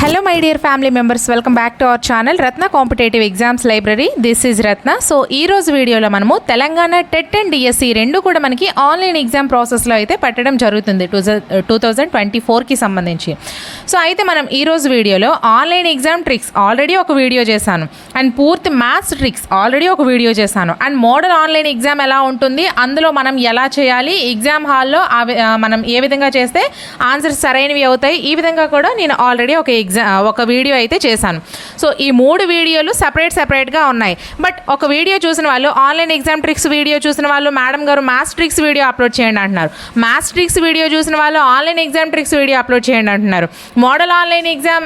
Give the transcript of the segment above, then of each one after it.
Hello my dear family members, welcome back to our channel Ratna Competitive Exams Library. This is Ratna. So ee roju video lo manamu Telangana TET and DSE rendu kuda manaki online exam process lo aithe pattadam jarugutundi 2024 ki sambandhinchi. So aithe manam ee roju video lo online exam tricks already oka video chesanu and పూర్తి maths tricks already ఒక video చేశాను and model online exam ఎలా ఉంటుంది, అందులో మనం ఎలా చేయాలి, exam హాల్లో మనం ఏ విధంగా చేస్తే ఆన్సర్స్ సరైనవి అవుతాయి, ఈ విధంగా కూడా నేను ఆల్రెడీ ఒక వీడియో అయితే చేశాను. సో ఈ 3 వీడియోలు సెపరేట్గా ఉన్నాయి. బట్ ఒక వీడియో చూసిన వాళ్ళు ఆన్లైన్ ఎగ్జామ్ ట్రిక్స్ వీడియో చూసిన వాళ్ళు మేడం గారు మ్యాథ్స్ ట్రిక్స్ వీడియో అప్లోడ్ చేయండి అంటున్నారు. మ్యాథ్స్ ట్రిక్స్ వీడియో చూసిన వాళ్ళు online exam tricks video upload చేయండి అంటున్నారు. మోడల్ ఆన్లైన్ ఎగ్జామ్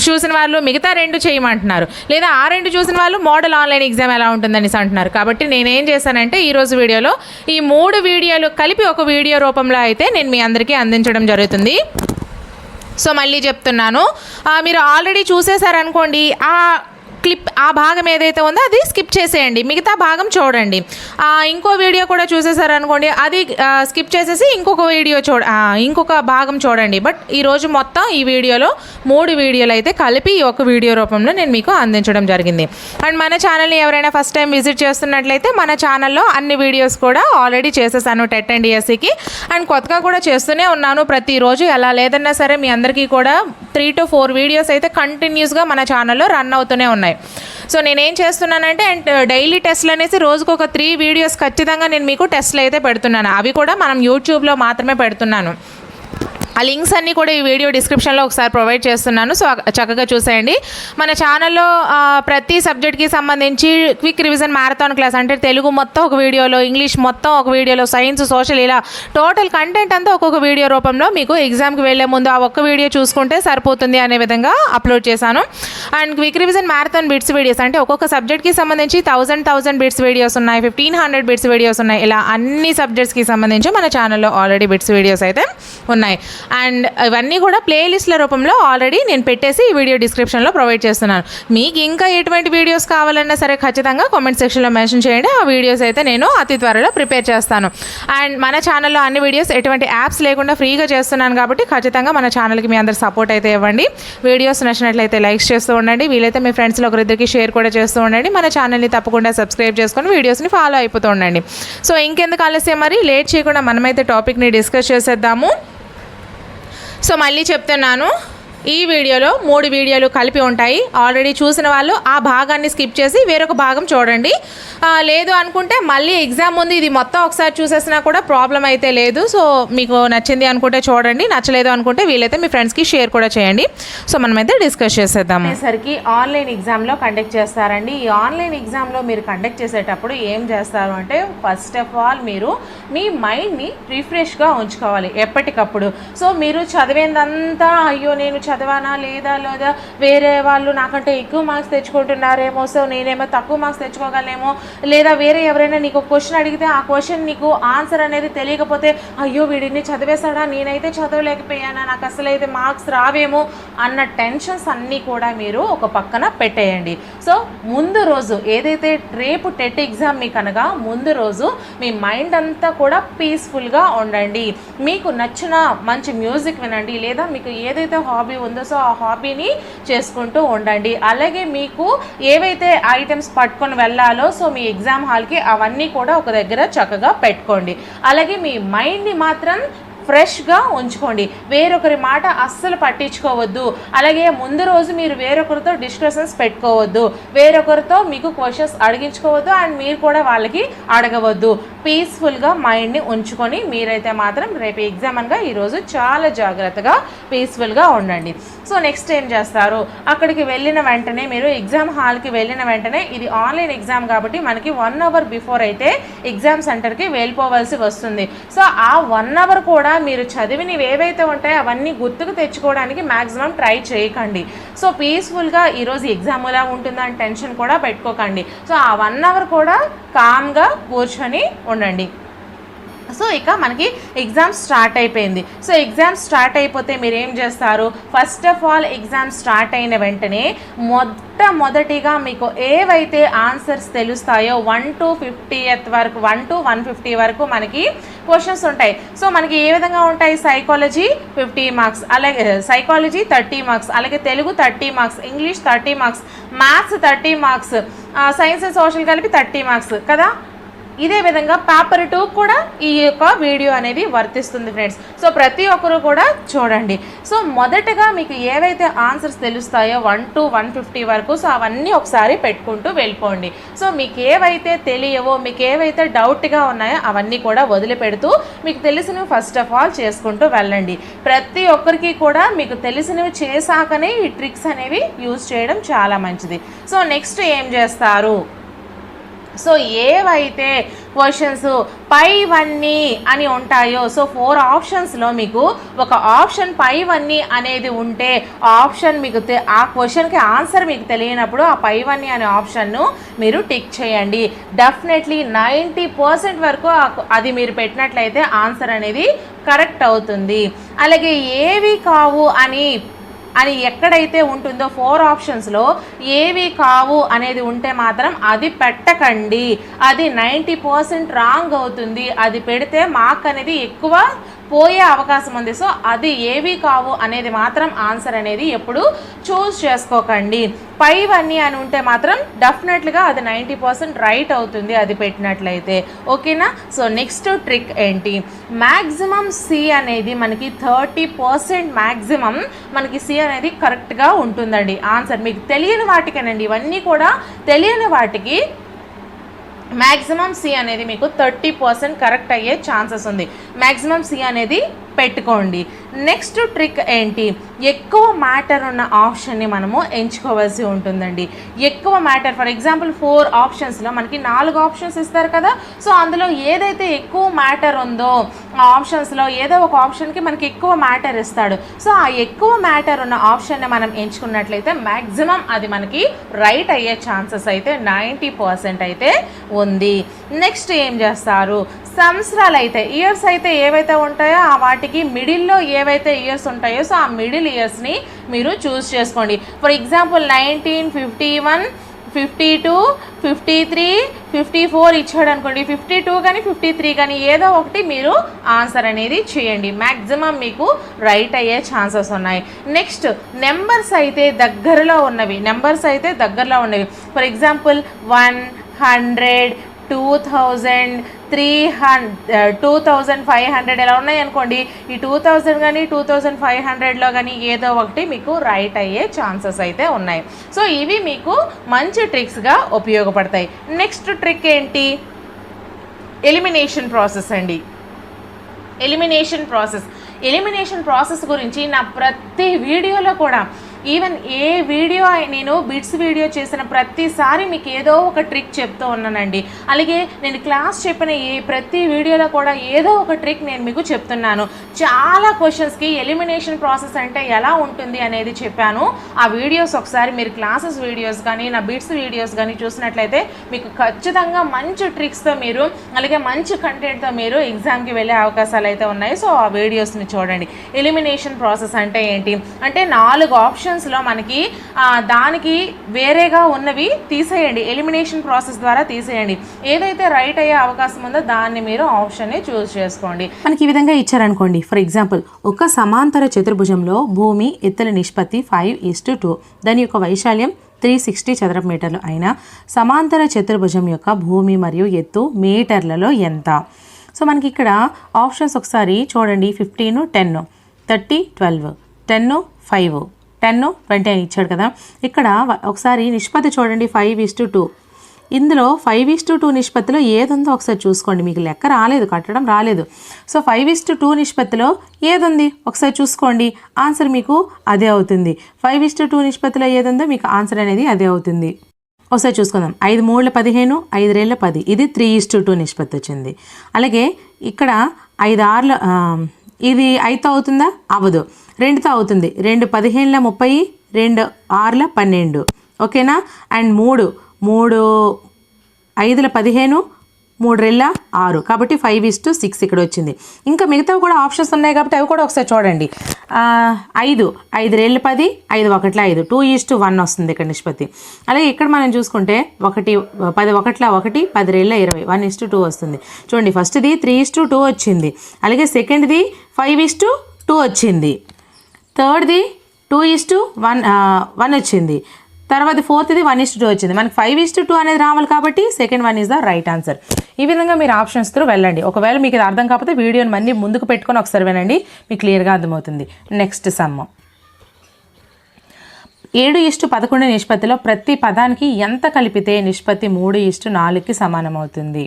చూసిన వాళ్ళు మిగతా 2 చేయమంటున్నారు. లేదా ఆ 2 చూసిన వాళ్ళు మోడల్ ఆన్లైన్ ఎగ్జామ్ ఎలా ఉంటుందని అంటున్నారు. కాబట్టి నేనేం చేశానంటే ఈరోజు వీడియోలో ఈ 3 వీడియోలు కలిపి ఒక వీడియో రూపంలో అయితే నేను మీ అందరికీ అందించడం జరుగుతుంది. సో మళ్ళీ చెప్తున్నాను, మీరు ఆల్రెడీ చూసేశారనుకోండి, ఆ భాగం ఏదైతే ఉందో అది స్కిప్ చేసేయండి, మిగతా భాగం చూడండి. ఇంకో వీడియో కూడా చూసేసారనుకోండి, అది స్కిప్ చేసేసి ఇంకొక భాగం చూడండి. బట్ ఈరోజు మొత్తం ఈ వీడియోలో 3 వీడియోలు అయితే కలిపి ఒక వీడియో రూపంలో నేను మీకు అందించడం జరిగింది. అండ్ మన ఛానల్ని ఎవరైనా ఫస్ట్ టైం విజిట్ చేస్తున్నట్లయితే మన ఛానల్లో అన్ని వీడియోస్ కూడా ఆల్రెడీ చేసేసాను టెట్ అండ్ డిఎస్సికి. అండ్ కొత్తగా కూడా చేస్తూనే ఉన్నాను ప్రతిరోజు. ఎలా లేదన్నా సరే మీ అందరికీ కూడా 3 to 4 వీడియోస్ అయితే కంటిన్యూస్గా మన ఛానల్లో రన్ అవుతూనే ఉన్నాయి. సో నేనేం చేస్తున్నానంటే డైలీ టెస్ట్లు అనేసి రోజుకు ఒక 3 వీడియోస్ ఖచ్చితంగా నేను మీకు టెస్ట్లు అయితే పెడుతున్నాను. అవి కూడా మనం యూట్యూబ్లో మాత్రమే పెడుతున్నాను. ఆ లింక్స్ అన్నీ కూడా ఈ వీడియో డిస్క్రిప్షన్లో ఒకసారి ప్రొవైడ్ చేస్తున్నాను. సో చక్కగా చూసేయండి. మన ఛానల్లో ప్రతి సబ్జెక్ట్కి సంబంధించి క్విక్ రివిజన్ మ్యారథాన్ క్లాస్, అంటే తెలుగు మొత్తం ఒక వీడియోలో, ఇంగ్లీష్ మొత్తం ఒక వీడియోలో, సైన్స్, సోషల్, ఇలా టోటల్ కంటెంట్ అంతా ఒక్కొక్క వీడియో రూపంలో మీకు ఎగ్జామ్కి వెళ్లే ముందు ఆ ఒక్క వీడియో చూసుకుంటే సరిపోతుంది అనే విధంగా అప్లోడ్ చేశాను. And quick revision marathon bits videos అంటే ఒక్కొక్క సబ్జెక్ట్కి సంబంధించి 1000 బిట్స్ వీడియోస్ ఉన్నాయి, 1500 బిట్స్ వీడియోస్ ఉన్నాయి. ఇలా అన్ని సబ్జెక్ట్స్కి సంబంధించి మన ఛానల్లో ఆల్రెడీ బిట్స్ వీడియోస్ అయితే ఉన్నాయి. అండ్ ఇవన్నీ కూడా ప్లేలిస్ట్ల రూపంలో ఆల్రెడీ నేను పెట్టేసి ఈ వీడియో డిస్క్రిప్షన్లో ప్రొవైడ్ చేస్తున్నాను. మీకు ఇంకా ఎటువంటి వీడియోస్ కావాలన్నా సరే ఖచ్చితంగా కామెంట్ సెక్షన్లో మెన్షన్ చేయండి. ఆ వీడియోస్ అయితే నేను అతి త్వరలో ప్రిపేర్ చేస్తాను. అండ్ మన ఛానల్లో అన్ని వీడియోస్ ఎటువంటి యాప్స్ లేకుండా ఫ్రీగా చేస్తున్నాను కాబట్టి ఖచ్చితంగా మన ఛానల్కి మీ అందరు సపోర్ట్ అయితే ఇవ్వండి. వీడియోస్ నచ్చినట్లయితే లైక్స్ చేస్తూ ఉండండి, వీలైతే మీ ఫ్రెండ్స్లో ఒకరిద్దరికి షేర్ కూడా చేస్తూ ఉండండి. మన ఛానల్ని తప్పకుండా సబ్స్క్రైబ్ చేసుకొని వీడియోస్ని ఫాలో అయిపోతూ ఉండండి. సో ఇంకెందుకు ఆలస్యం, మరి లేట్ చేయకుండా మనమైతే టాపిక్ని డిస్కస్ చేసేద్దాము. సో మళ్ళీ చెప్తున్నాను, ఈ వీడియోలో 3 వీడియోలు కలిపి ఉంటాయి. ఆల్రెడీ చూసిన వాళ్ళు ఆ భాగాన్ని స్కిప్ చేసి వేరొక భాగం చూడండి. లేదు అనుకుంటే మళ్ళీ ఎగ్జామ్ ఉంది, ఇది మొత్తం ఒకసారి చూసేసినా కూడా ప్రాబ్లం అయితే లేదు. సో మీకు నచ్చింది అనుకుంటే చూడండి, నచ్చలేదు అనుకుంటే వీలైతే మీ ఫ్రెండ్స్కి షేర్ కూడా చేయండి. సో మనమైతే డిస్కస్ చేసేద్దాము. సరికి ఆన్లైన్ ఎగ్జామ్లో కండక్ట్ చేస్తారండి. ఈ ఆన్లైన్ ఎగ్జామ్లో మీరు కండక్ట్ చేసేటప్పుడు ఏం చేస్తారు అంటే, ఫస్ట్ ఆఫ్ ఆల్ మీరు మీ మైండ్ని రిఫ్రెష్గా ఉంచుకోవాలి ఎప్పటికప్పుడు. సో మీరు చదివేందంతా అయ్యో నేను చదవానా లేదా వేరే వాళ్ళు నాకంటే ఎక్కువ మార్క్స్ తెచ్చుకుంటున్నారేమో, సో నేనేమో తక్కువ మార్క్స్ తెచ్చుకోగలేమో, లేదా వేరే ఎవరైనా నీకు ఒక క్వశ్చన్ అడిగితే ఆ క్వశ్చన్ నీకు ఆన్సర్ అనేది తెలియకపోతే అయ్యో వీడిని చదివేశాడా, నేనైతే చదవలేకపోయానా, నాకు అసలు అయితే మార్క్స్ రావేమో అన్న టెన్షన్స్ అన్నీ కూడా మీరు ఒక పక్కన పెట్టేయండి. సో ముందు రోజు ఏదైతే రేపు టెట్ ఎగ్జామ్ మీకు అనగా ముందు రోజు మీ మైండ్ అంతా కూడా పీస్ఫుల్గా ఉండండి. మీకు నచ్చిన మంచి మ్యూజిక్ వినండి, లేదా మీకు ఏదైతే హాబీ ఉందో సో ఆ హాబీని చేసుకుంటూ ఉండండి. అలాగే మీకు ఏవైతే ఐటమ్స్ పట్టుకొని వెళ్ళాలో సో మీ ఎగ్జామ్ హాల్కి అవన్నీ కూడా ఒక దగ్గర చక్కగా పెట్టుకోండి. అలాగే మీ మైండ్ని మాత్రం ఫ్రెష్గా ఉంచుకోండి. వేరొకరి మాట అస్సలు పట్టించుకోవద్దు. అలాగే ముందు రోజు మీరు వేరొకరితో డిస్కషన్స్ పెట్టుకోవద్దు, వేరొకరితో మీకు క్వశ్చన్స్ అడిగించుకోవద్దు, అండ్ మీరు కూడా వాళ్ళకి అడగవద్దు. పీస్ఫుల్గా మైండ్ని ఉంచుకొని మీరైతే మాత్రం రేపు ఎగ్జామ్ అనగా ఈరోజు చాలా జాగ్రత్తగా పీస్ఫుల్గా ఉండండి. సో నెక్స్ట్ ఏం చేస్తారు, అక్కడికి వెళ్ళిన వెంటనే మీరు ఎగ్జామ్ హాల్కి వెళ్ళిన వెంటనే, ఇది ఆన్లైన్ ఎగ్జామ్ కాబట్టి మనకి 1 hour బిఫోర్ అయితే ఎగ్జామ్ సెంటర్కి వెళ్ళిపోవాల్సి వస్తుంది. సో ఆ 1 hour కూడా మీరు చదివినవి ఏవైతే ఉంటాయో అవన్నీ గుర్తుకు తెచ్చుకోవడానికి మ్యాక్సిమం ట్రై చేయకండి. సో పీస్ఫుల్గా ఈరోజు ఎగ్జామ్ ఎలా ఉంటుందని టెన్షన్ కూడా పెట్టుకోకండి. సో ఆ 1 hour కూడా కామ్గా కూర్చొని ఉండండి. సో ఇక మనకి ఎగ్జామ్ స్టార్ట్ అయిపోయింది. సో ఎగ్జామ్ స్టార్ట్ అయిపోతే మీరు ఏం చేస్తారు, first of all exam start అయిన వెంటనే మొట్టమొదటిగా మీకు ఏవైతే ఆన్సర్స్ తెలుస్తాయో 1 to 50th వరకు 1 to 150 వరకు మనకి క్వశ్చన్స్ ఉంటాయి. సో మనకి ఏ విధంగా ఉంటాయి, సైకాలజీ 50 మార్క్స్, అలాగే సైకాలజీ 30 మార్క్స్, అలాగే Telugu 30 marks, English 30 marks, maths 30 marks, science and social కలిపి 30 మార్క్స్ కదా. ఇదే విధంగా పేపర్ 2 కూడా ఈ యొక్క వీడియో అనేది వర్తిస్తుంది ఫ్రెండ్స్. సో ప్రతి ఒక్కరు కూడా చూడండి. సో మొదటగా మీకు ఏవైతే ఆన్సర్స్ తెలుస్తాయో 1 to 150 వరకు, సో అవన్నీ ఒకసారి పెట్టుకుంటూ వెళ్ళిపోండి. సో మీకు ఏవైతే తెలియవో, మీకు ఏవైతే డౌట్గా ఉన్నాయో అవన్నీ కూడా వదిలిపెడుతూ మీకు తెలిసినవి ఫస్ట్ ఆఫ్ ఆల్ చేసుకుంటూ వెళ్ళండి. ప్రతి ఒక్కరికి కూడా మీకు తెలిసినవి చేశాకనే ఈ ట్రిక్స్ అనేవి యూజ్ చేయడం చాలా మంచిది. సో నెక్స్ట్ ఏం చేస్తారు, సో ఏవైతే క్వశ్చన్స్ పైవన్నీ అని ఉంటాయో, సో 4 ఆప్షన్స్లో మీకు ఒక ఆప్షన్ పైవన్నీ అనేది ఉంటే ఆప్షన్ మీకు ఆ క్వశ్చన్కి ఆన్సర్ మీకు తెలియనప్పుడు ఆ పైవన్నీ అనే ఆప్షన్ను మీరు టిక్ చేయండి. డెఫినెట్లీ 90% వరకు అది మీరు పెట్టినట్లయితే ఆన్సర్ అనేది కరెక్ట్ అవుతుంది. అలాగే ఏవి కావు అని ఎక్కడైతే ఉంటుందో 4 ఆప్షన్స్లో ఏవి కావు అనేది ఉంటే మాత్రం అది పెట్టకండి. అది 90% రాంగ్ అవుతుంది. అది పెడితే మార్క్ అనేది ఎక్కువ పోయే అవకాశం ఉంది. సో అది ఏవి కావు అనేది మాత్రం ఆన్సర్ అనేది ఎప్పుడు చూస్ చేసుకోకండి. పైవన్నీ అని ఉంటే మాత్రం డెఫినెట్గా అది 90% రైట్ అవుతుంది అది పెట్టినట్లయితే. ఓకేనా. సో నెక్స్ట్ ట్రిక్ ఏంటి, మ్యాక్సిమం సి అనేది మనకి 30% మ్యాక్సిమం మనకి సి అనేది కరెక్ట్గా ఉంటుందండి ఆన్సర్. మీకు తెలియని వాటికేనండి, ఇవన్నీ కూడా తెలియని వాటికి మ్యాక్సిమం సి అనేది మీకు 30% కరెక్ట్ అయ్యే ఛాన్సెస్ ఉంది. మ్యాక్సిమం సి అనేది పెట్టుకోండి. నెక్స్ట్ ట్రిక్ ఏంటి, ఎక్కువ మ్యాటర్ ఉన్న ఆప్షన్ని మనము ఎంచుకోవాల్సి ఉంటుందండి. ఎక్కువ మ్యాటర్, ఫర్ ఎగ్జాంపుల్ 4 ఆప్షన్స్లో మనకి 4 ఆప్షన్స్ ఇస్తారు కదా. సో అందులో ఏదైతే ఎక్కువ మ్యాటర్ ఉందో ఆ ఆప్షన్స్లో ఏదో ఒక ఆప్షన్కి మనకి ఎక్కువ మ్యాటర్ ఇస్తాడు. సో ఆ ఎక్కువ మ్యాటర్ ఉన్న ఆప్షన్ని మనం ఎంచుకున్నట్లయితే మ్యాక్సిమం అది మనకి రైట్ అయ్యే ఛాన్సెస్ అయితే 90% అయితే ఉంది. నెక్స్ట్ ఏం చేస్తారు, సంవత్సరాలు అయితే ఇయర్స్ అయితే ఏవైతే ఉంటాయో ఆ వాటికి మిడిల్లో ఏవైతే ఇయర్స్ ఉంటాయో సో ఆ మిడిల్ ఇయర్స్ని మీరు చూస్ చేసుకోండి. ఫర్ ఎగ్జాంపుల్ 1951, 52, 53, 54 ఇచ్చాడు అనుకోండి, 52 కానీ 53 కానీ ఏదో ఒకటి మీరు ఆన్సర్ అనేది చేయండి. మ్యాక్సిమం మీకు రైట్ అయ్యే ఛాన్సెస్ ఉన్నాయి. నెక్స్ట్ నెంబర్స్ అయితే దగ్గరలో ఉన్నవి, ఫర్ ఎగ్జాంపుల్ 100, 2000, 300, 2500 ఇలా ఉన్నాయి అనుకోండి. ఈ 2000 కానీ 2500లో కానీ ఏదో ఒకటి మీకు రైట్ అయ్యే ఛాన్సెస్ అయితే ఉన్నాయి. సో ఇవి మీకు మంచి ట్రిక్స్గా ఉపయోగపడతాయి. నెక్స్ట్ ట్రిక్ ఏంటి, ఎలిమినేషన్ ప్రాసెస్ అండి. ఎలిమినేషన్ ప్రాసెస్ గురించి నా ప్రతి వీడియోలో కూడా, ఈవెన్ ఏ వీడియో నేను బిట్స్ వీడియో చేసిన ప్రతిసారి మీకు ఏదో ఒక ట్రిక్ చెప్తూ ఉన్నానండి. అలాగే నేను క్లాస్ చెప్పిన ప్రతి వీడియోలో కూడా ఏదో ఒక ట్రిక్ నేను మీకు చెప్తున్నాను. చాలా క్వశ్చన్స్కి ఎలిమినేషన్ ప్రాసెస్ అంటే ఎలా ఉంటుంది అనేది చెప్పాను. ఆ వీడియోస్ ఒకసారి మీరు క్లాసెస్ వీడియోస్ కానీ నా బిట్స్ వీడియోస్ కానీ చూసినట్లయితే మీకు ఖచ్చితంగా మంచి ట్రిక్స్తో మీరు, అలాగే మంచి కంటెంట్తో మీరు ఎగ్జామ్కి వెళ్ళే అవకాశాలు అయితే ఉన్నాయి. సో ఆ వీడియోస్ని చూడండి. ఎలిమినేషన్ ప్రాసెస్ అంటే ఏంటి అంటే 4 ఆప్షన్స్లో మనకి దానికి వేరేగా ఉన్నవి తీసేయండి. ఎలిమినేషన్ ప్రాసెస్ ద్వారా తీసేయండి. ఏదైతే రైట్ అయ్యే అవకాశం ఉందో దాన్ని మీరు ఆప్షన్ని చూస్ చేసుకోండి. మనకి ఈ విధంగా ఇచ్చారనుకోండి, ఫర్ ఎగ్జాంపుల్ ఒక సమాంతర చతుర్భుజంలో భూమి ఎత్తుల నిష్పత్తి 5:2, దాని యొక్క వైశాల్యం 360 చదరపు మీటర్లు అయిన సమాంతర చతుర్భుజం యొక్క భూమి మరియు ఎత్తు మీటర్లలో ఎంత. సో మనకి ఇక్కడ ఆప్షన్స్ ఒకసారి చూడండి, 15, 10, 30, 12, 10, 5, 10, 20 అని ఇచ్చాడు కదా. ఇక్కడ ఒకసారి నిష్పత్తి చూడండి, 5:2. ఇందులో 5:2 నిష్పత్తిలో ఏది ఉందో ఒకసారి చూసుకోండి. మీకు లెక్క రాలేదు, కట్టడం రాలేదు. సో 5:2 నిష్పత్తిలో ఏది ఉంది ఒకసారి చూసుకోండి, ఆన్సర్ మీకు అదే అవుతుంది. 5:2 నిష్పత్తిలో ఏది ఉందో మీకు ఆన్సర్ అనేది అదే అవుతుంది. ఒకసారి చూసుకుందాం. 5 3 15, 5 2 10, ఇది 3:2 నిష్పత్తి వచ్చింది. అలాగే ఇక్కడ 5 6 ఇది 5తో అవుతుందా, అవ్వదు. 2తో అవుతుంది. 2 15 30, 2 6 12, ఓకేనా. అండ్ 3 5 15, 3 6 కాబట్టి 5:6 ఇక్కడ వచ్చింది. ఇంకా మిగతావి కూడా ఆప్షన్స్ ఉన్నాయి కాబట్టి అవి కూడా ఒకసారి చూడండి. 5 10 5 1 5 2:1 వస్తుంది ఇక్కడ నిష్పత్తి. అలాగే ఇక్కడ మనం చూసుకుంటే 1 10 1 1 10 20 1:2 వస్తుంది. చూడండి ఫస్ట్ది 3:2 వచ్చింది. అలాగే సెకండ్ది 5:2 వచ్చింది. థర్డ్ది 2:1 వచ్చింది. తర్వాత ఫోర్త్ది 1:2 వచ్చింది. మనకి 5:2 అనేది రావాలి కాబట్టి second one is the right answer. ఈ విధంగా మీరు ఆప్షన్స్ త్రూ వెళ్ళండి. ఒకవేళ మీకు ఇది అర్థం కాకపోతే వీడియోని మళ్ళీ ముందుకు పెట్టుకొని ఒకసారి వినండి, మీకు క్లియర్గా అర్థమవుతుంది. Next some. 7:11 నిష్పత్తిలో ప్రతి పదానికి ఎంత కలిపితే నిష్పత్తి 3:4కి సమానం అవుతుంది?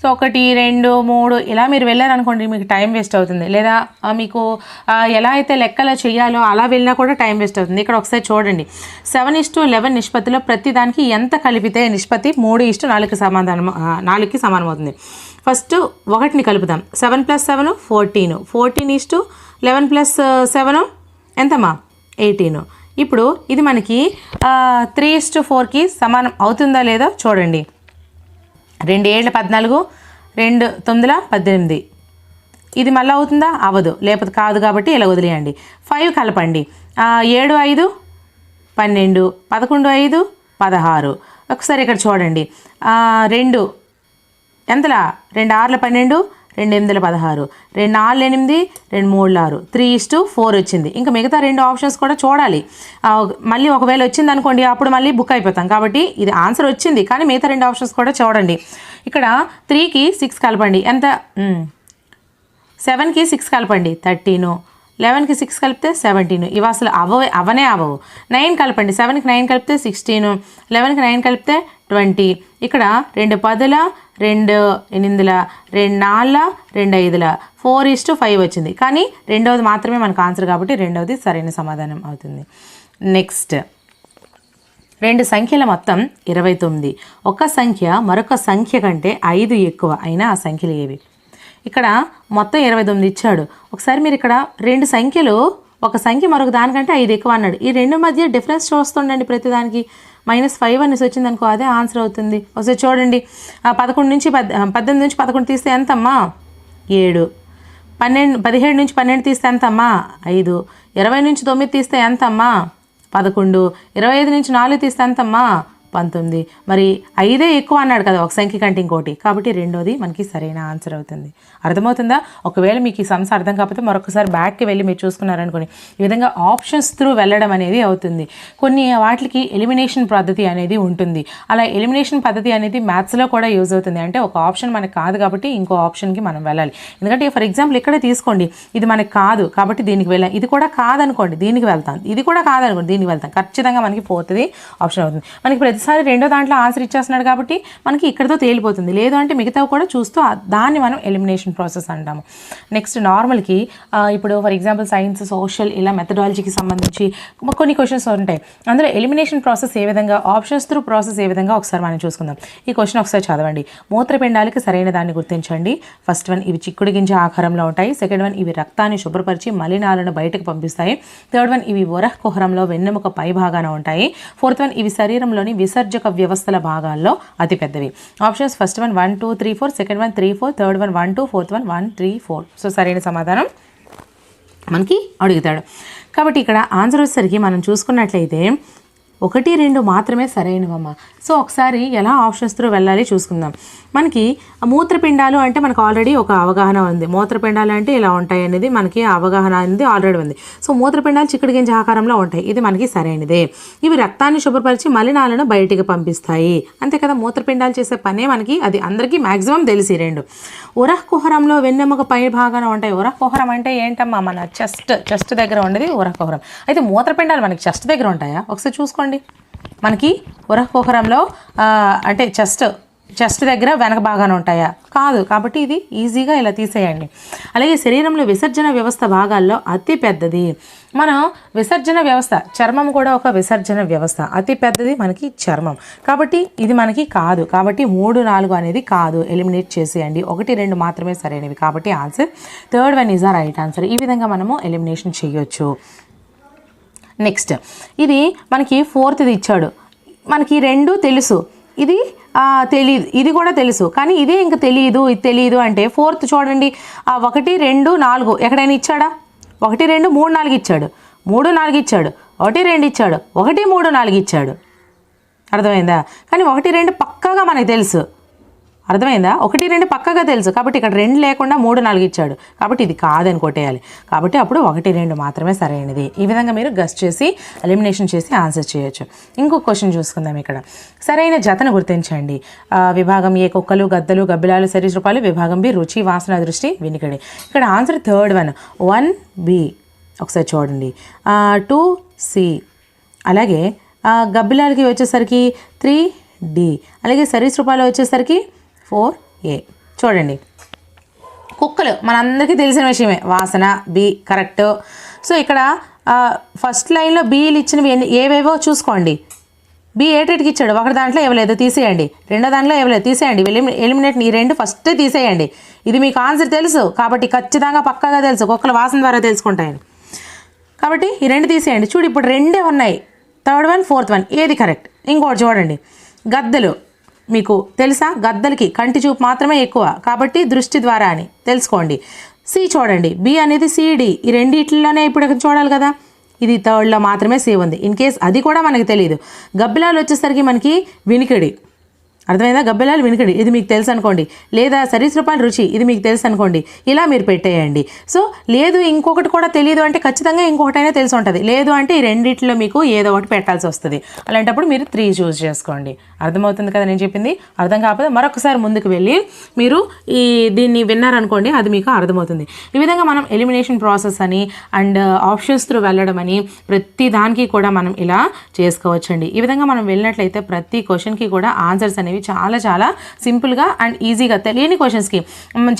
సో 1 2 3 ఇలా మీరు వెళ్ళారనుకోండి మీకు టైం వేస్ట్ అవుతుంది. లేదా మీకు ఎలా అయితే లెక్కలు చేయాలో అలా వెళ్ళినా కూడా టైం వేస్ట్ అవుతుంది. ఇక్కడ ఒకసారి చూడండి. 7:11 నిష్పత్తిలో ప్రతి దానికి ఎంత కలిపితే నిష్పత్తి 3:4కి సమానం అవుతుంది. ఫస్ట్ 1ని కలుపుదాం. 7 + 7 14. 14:11 + 7 ఎంతమ్మా? 18. ఇప్పుడు ఇది మనకి 3:4కి సమానం అవుతుందా లేదా చూడండి. 2 7 14, 2 9 18. ఇది మళ్ళీ అవుతుందా? అవ్వదు. లేకపోతే కాదు కాబట్టి ఇలా వదిలేయండి. 5 కలపండి. 7 5 12, 11 5 16. ఒకసారి ఇక్కడ చూడండి. 2 ఎంతలా? 2 6 12, 2 8 16, 2 4 8, 2 3 6, 3:4 వచ్చింది. ఇంకా మిగతా 2 ఆప్షన్స్ కూడా చూడాలి. మళ్ళీ ఒకవేళ వచ్చింది అనుకోండి అప్పుడు మళ్ళీ బుక్ అయిపోతాం. కాబట్టి ఇది ఆన్సర్ వచ్చింది కానీ మిగతా 2 ఆప్షన్స్ కూడా చూడండి. ఇక్కడ 3కి 6 కలపండి. ఎంత? 7కి 6 కలపండి 13, 11కి 6 కలిపితే 17. ఇవి అసలు అవనే అవ్వవు. 9 కలపండి. 7కి 9 కలిపితే 16, 11కి 9 కలిపితే 20. ఇక్కడ 2 10, 2 8, 2 4, 2 5, 4:5 వచ్చింది. కానీ రెండవది మాత్రమే మనకు ఆన్సర్ కాబట్టి రెండవది సరైన సమాధానం అవుతుంది. నెక్స్ట్ 2 సంఖ్యల మొత్తం 29. ఒక సంఖ్య మరొక సంఖ్య కంటే 5 ఎక్కువ అయినా ఆ సంఖ్యలు ఏవి? ఇక్కడ మొత్తం 29 ఇచ్చాడు. ఒకసారి మీరు ఇక్కడ 2 సంఖ్యలు, ఒక సంఖ్య మరొక దానికంటే 5 ఎక్కువ అన్నాడు. ఈ 2 మధ్య డిఫరెన్స్ చూస్తుండండి. ప్రతిదానికి -5 అనేసి వచ్చింది అనుకో అదే ఆన్సర్ అవుతుంది. ఒకసారి చూడండి. 18 నుంచి 11 తీస్తే ఎంతమ్మా? 7. 17 నుంచి 12 తీస్తే ఎంతమ్మా? 5. 20 నుంచి 9 తీస్తే ఎంతమ్మా? 11. 25 నుంచి 4 తీస్తే ఎంతమ్మా? 19. మరి 5 ఎక్కువ అన్నాడు కదా ఒక సంఖ్య కంటే ఇంకోటి, కాబట్టి రెండోది మనకి సరైన ఆన్సర్ అవుతుంది. అర్థమవుతుందా? ఒకవేళ మీకు ఈ సమ్స్ అర్థం కాకపోతే మరొకసారి బ్యాక్కి వెళ్ళి మీరు చూసుకున్నారనుకోండి. ఈ విధంగా ఆప్షన్స్ త్రూ వెళ్ళడం అనేది అవుతుంది. కొన్ని వాటికి ఎలిమినేషన్ పద్ధతి అనేది ఉంటుంది. అలా ఎలిమినేషన్ పద్ధతి అనేది మ్యాథ్స్లో కూడా యూజ్ అవుతుంది. అంటే ఒక ఆప్షన్ మనకు కాదు కాబట్టి ఇంకో ఆప్షన్కి మనం వెళ్ళాలి. ఎందుకంటే ఫర్ ఎగ్జాంపుల్ ఇక్కడే తీసుకోండి. ఇది మనకు కాదు కాబట్టి దీనికి వెళ్ళాం. ఇది కూడా కాదనుకోండి దీనికి వెళ్తాం. ఇది కూడా కాదనుకోండి దీనికి వెళ్తాం. ఖచ్చితంగా మనకి 4th ఆప్షన్ అవుతుంది. మనకి ప్రతిసారి రెండో దాంట్లో ఆన్సర్ ఇచ్చేస్తున్నాడు కాబట్టి మనకి ఇక్కడతో తేలిపోతుంది. లేదు అంటే మిగతావి కూడా చూస్తూ దాన్ని మనం ఎలిమినేషన్ ప్రాసెస్ అంటాము. నెక్స్ట్ నార్మల్కి ఇప్పుడు ఫర్ ఎగ్జాంపుల్ సైన్స్, సోషల్ ఇలా మెథడాలజీకి సంబంధించి కొన్ని క్వశ్చన్స్ ఉంటాయి. అందులో ఎలిమినేషన్ ప్రాసెస్ ఏ విధంగా, ఆప్షన్స్ త్రూ ప్రాసెస్ ఏ విధంగా ఒకసారి మనం చూసుకుందాం. ఈ క్వశ్చన్ ఒకసారి చదవండి. మూత్రపిండాలకి సరైన దాన్ని గుర్తించండి. ఫస్ట్ వన్, ఇవి చిక్కుడు గింజ ఆకారంలో ఉంటాయి. సెకండ్ వన్, ఇవి రక్తాన్ని శుభ్రపరిచి మలినాలను బయటకు పంపిస్తాయి. థర్డ్ వన్, ఇవి వరహ కుహరంలో వెన్నెముక పై భాగాన ఉంటాయి. ఫోర్త్ వన్, ఇవి శరీరంలోని విసర్జక వ్యవస్థల భాగాల్లో అతిపెద్దవి. Options first one 1 2 3 4, second one 3 4, third one 1 2, fourth one 1 3 4. So సరైన సమాధానం మనకి అడుగుతాడు. కాబట్టి ఇక్కడ ఆన్సర్ వచ్చేసరికి మనం చూసుకున్నట్లయితే 1 2 మాత్రమే సరైనవమ్మ. సో ఒకసారి ఎలా ఆప్షన్స్ త్రూ వెళ్ళాలి చూసుకుందాం. మనకి మూత్రపిండాలు అంటే మనకు ఆల్రెడీ ఒక అవగాహన ఉంది. మూత్రపిండాలు అంటే ఇలా ఉంటాయి అనేది మనకి అవగాహన అనేది ఆల్రెడీ ఉంది. సో మూత్రపిండాలు చిక్కుడు గింజ ఆకారంలో ఉంటాయి. ఇది మనకి సరైనదే. ఇవి రక్తాన్ని శుభ్రపరిచి మలినాలను బయటికి పంపిస్తాయి. అంతే కదా, మూత్రపిండాలు చేసే పనే మనకి, అది అందరికీ మ్యాక్సిమం తెలిసి. 2 ఉరహ కుహరంలో వెన్నెముక పై భాగాన ఉంటాయి. ఉరహ కుహరం అంటే ఏంటమ్మా? మన చెస్ట్ దగ్గర ఉండేది ఉరహ కుహరం. అయితే మూత్రపిండాలు మనకి చెస్ట్ దగ్గర ఉంటాయా? ఒకసారి చూసుకోండి. మనకి ఉరహ కుహరంలో అంటే చెస్ట్ దగ్గర వెనక భాగాన ఉంటాయా? కాదు. కాబట్టి ఇది ఈజీగా ఇలా తీసేయండి. అలాగే శరీరంలో విసర్జన వ్యవస్థ భాగాల్లో అతి పెద్దది మన విసర్జన వ్యవస్థ. చర్మం కూడా ఒక విసర్జన వ్యవస్థ. అతి పెద్దది మనకి చర్మం. కాబట్టి ఇది మనకి కాదు. కాబట్టి 3 4 అనేది కాదు, ఎలిమినేట్ చేసేయండి. 1 2 మాత్రమే సరైనవి. కాబట్టి answer third one is the right answer. ఈ విధంగా మనము ఎలిమినేషన్ చేయొచ్చు. నెక్స్ట్ ఇది మనకి 4th ఇచ్చాడు. మనకి 2 తెలుసు. ఇది తెలియదు, ఇది కూడా తెలుసు, కానీ ఇదే ఇంకా తెలియదు, ఇది తెలియదు అంటే ఫోర్త్ చూడండి, 1 2 4 ఎక్కడైనా ఇచ్చాడా? 1 2 3 4 ఇచ్చాడు, 3 4 ఇచ్చాడు, 1 2 ఇచ్చాడు, 1 3 4 ఇచ్చాడు. అర్థమైందా? కానీ 1 2 పక్కాగా మనకు తెలుసు. అర్థమైందా? 1 2 పక్కగా తెలుసు, కాబట్టి ఇక్కడ 2 లేకుండా 3 4 ఇచ్చాడు, కాబట్టి ఇది కాదని కొట్టేయాలి. కాబట్టి అప్పుడు 1 2 మాత్రమే సరైనది. ఈ విధంగా మీరు గెస్ చేసి ఎలిమినేషన్ చేసి ఆన్సర్ చేయొచ్చు. ఇంకొక క్వశ్చన్ చూసుకుందాం. ఇక్కడ సరైన జతను గుర్తించండి. విభాగం ఏ కుక్కలు, గద్దలు, గబ్బిలాలు, సరీసృపాలు. విభాగం బి రుచి, వాసన, దృష్టి, వినికిడి. ఇక్కడ ఆన్సర్ థర్డ్ వన్ 1B. ఒకసారి చూడండి. 2C. అలాగే గబ్బిలాలకి వచ్చేసరికి 3D. అలాగే సరీసృపాలు వచ్చేసరికి 4A. చూడండి, కుక్కలు మనందరికీ తెలిసిన విషయమే, వాసన బి కరెక్ట్. సో ఇక్కడ ఫస్ట్ లైన్లో బీలు ఇచ్చినవి ఏవేవో చూసుకోండి. బి ఏటేటికి ఇచ్చాడు, ఒక దాంట్లో ఇవ్వలేదు తీసేయండి, రెండో దాంట్లో ఇవ్వలేదు తీసేయండి, ఎలిమినేట్ ఈ 2 ఫస్ట్ తీసేయండి. ఇది మీకు ఆన్సర్ తెలుసు కాబట్టి ఖచ్చితంగా పక్కాగా తెలుసు, కుక్కల వాసన ద్వారా తెలుసుకుంటాయని. కాబట్టి ఈ 2 తీసేయండి. చూడు ఇప్పుడు 2 ఉన్నాయి, థర్డ్ వన్ ఫోర్త్ వన్, ఏది కరెక్ట్? ఇంకోటి చూడండి, గద్దలు మీకు తెలుసా? గద్దలకి కంటి చూపు మాత్రమే ఎక్కువ, కాబట్టి దృష్టి ద్వారా అని తెలుసుకోండి. సి చూడండి, బి అనేది CD, ఈ రెండిట్లలోనే ఇప్పుడు చూడాలి కదా, ఇది థర్డ్లో మాత్రమే సి ఉంది. ఇన్ కేస్ అది కూడా మనకి తెలియదు. గబ్బిలాలు వచ్చేసరికి మనకి వినికిడి. అర్థమైందా? గబ్బిలాలు వినికిడి, ఇది మీకు తెలుసు అనుకోండి. లేదా సరీసృపాలు రుచి, ఇది మీకు తెలుసు అనుకోండి. ఇలా మీరు పెట్టేయండి. సో లేదు ఇంకొకటి కూడా తెలియదు అంటే ఖచ్చితంగా ఇంకొకటైనా తెలిసి ఉంటుంది. లేదు అంటే ఈ రెండిట్లో మీకు ఏదో ఒకటి పెట్టాల్సి వస్తుంది. అలాంటప్పుడు మీరు 3 చూస్ చేసుకోండి. అర్థమవుతుంది కదా నేను చెప్పింది? అర్థం కాకపోతే మరొకసారి ముందుకు వెళ్ళి మీరు దీన్ని విన్నారనుకోండి, అది మీకు అర్థమవుతుంది. ఈ విధంగా మనం ఎలిమినేషన్ ప్రాసెస్ అని అండ్ ఆప్షన్స్ త్రూ వెళ్ళడం అని ప్రతి దానికి కూడా మనం ఇలా చేసుకోవచ్చండి. ఈ విధంగా మనం వెళ్ళినట్లయితే ప్రతి క్వశ్చన్కి కూడా ఆన్సర్స్ అనేవి చాలా చాలా సింపుల్గా అండ్ ఈజీగా, తెలియని క్వశ్చన్స్కి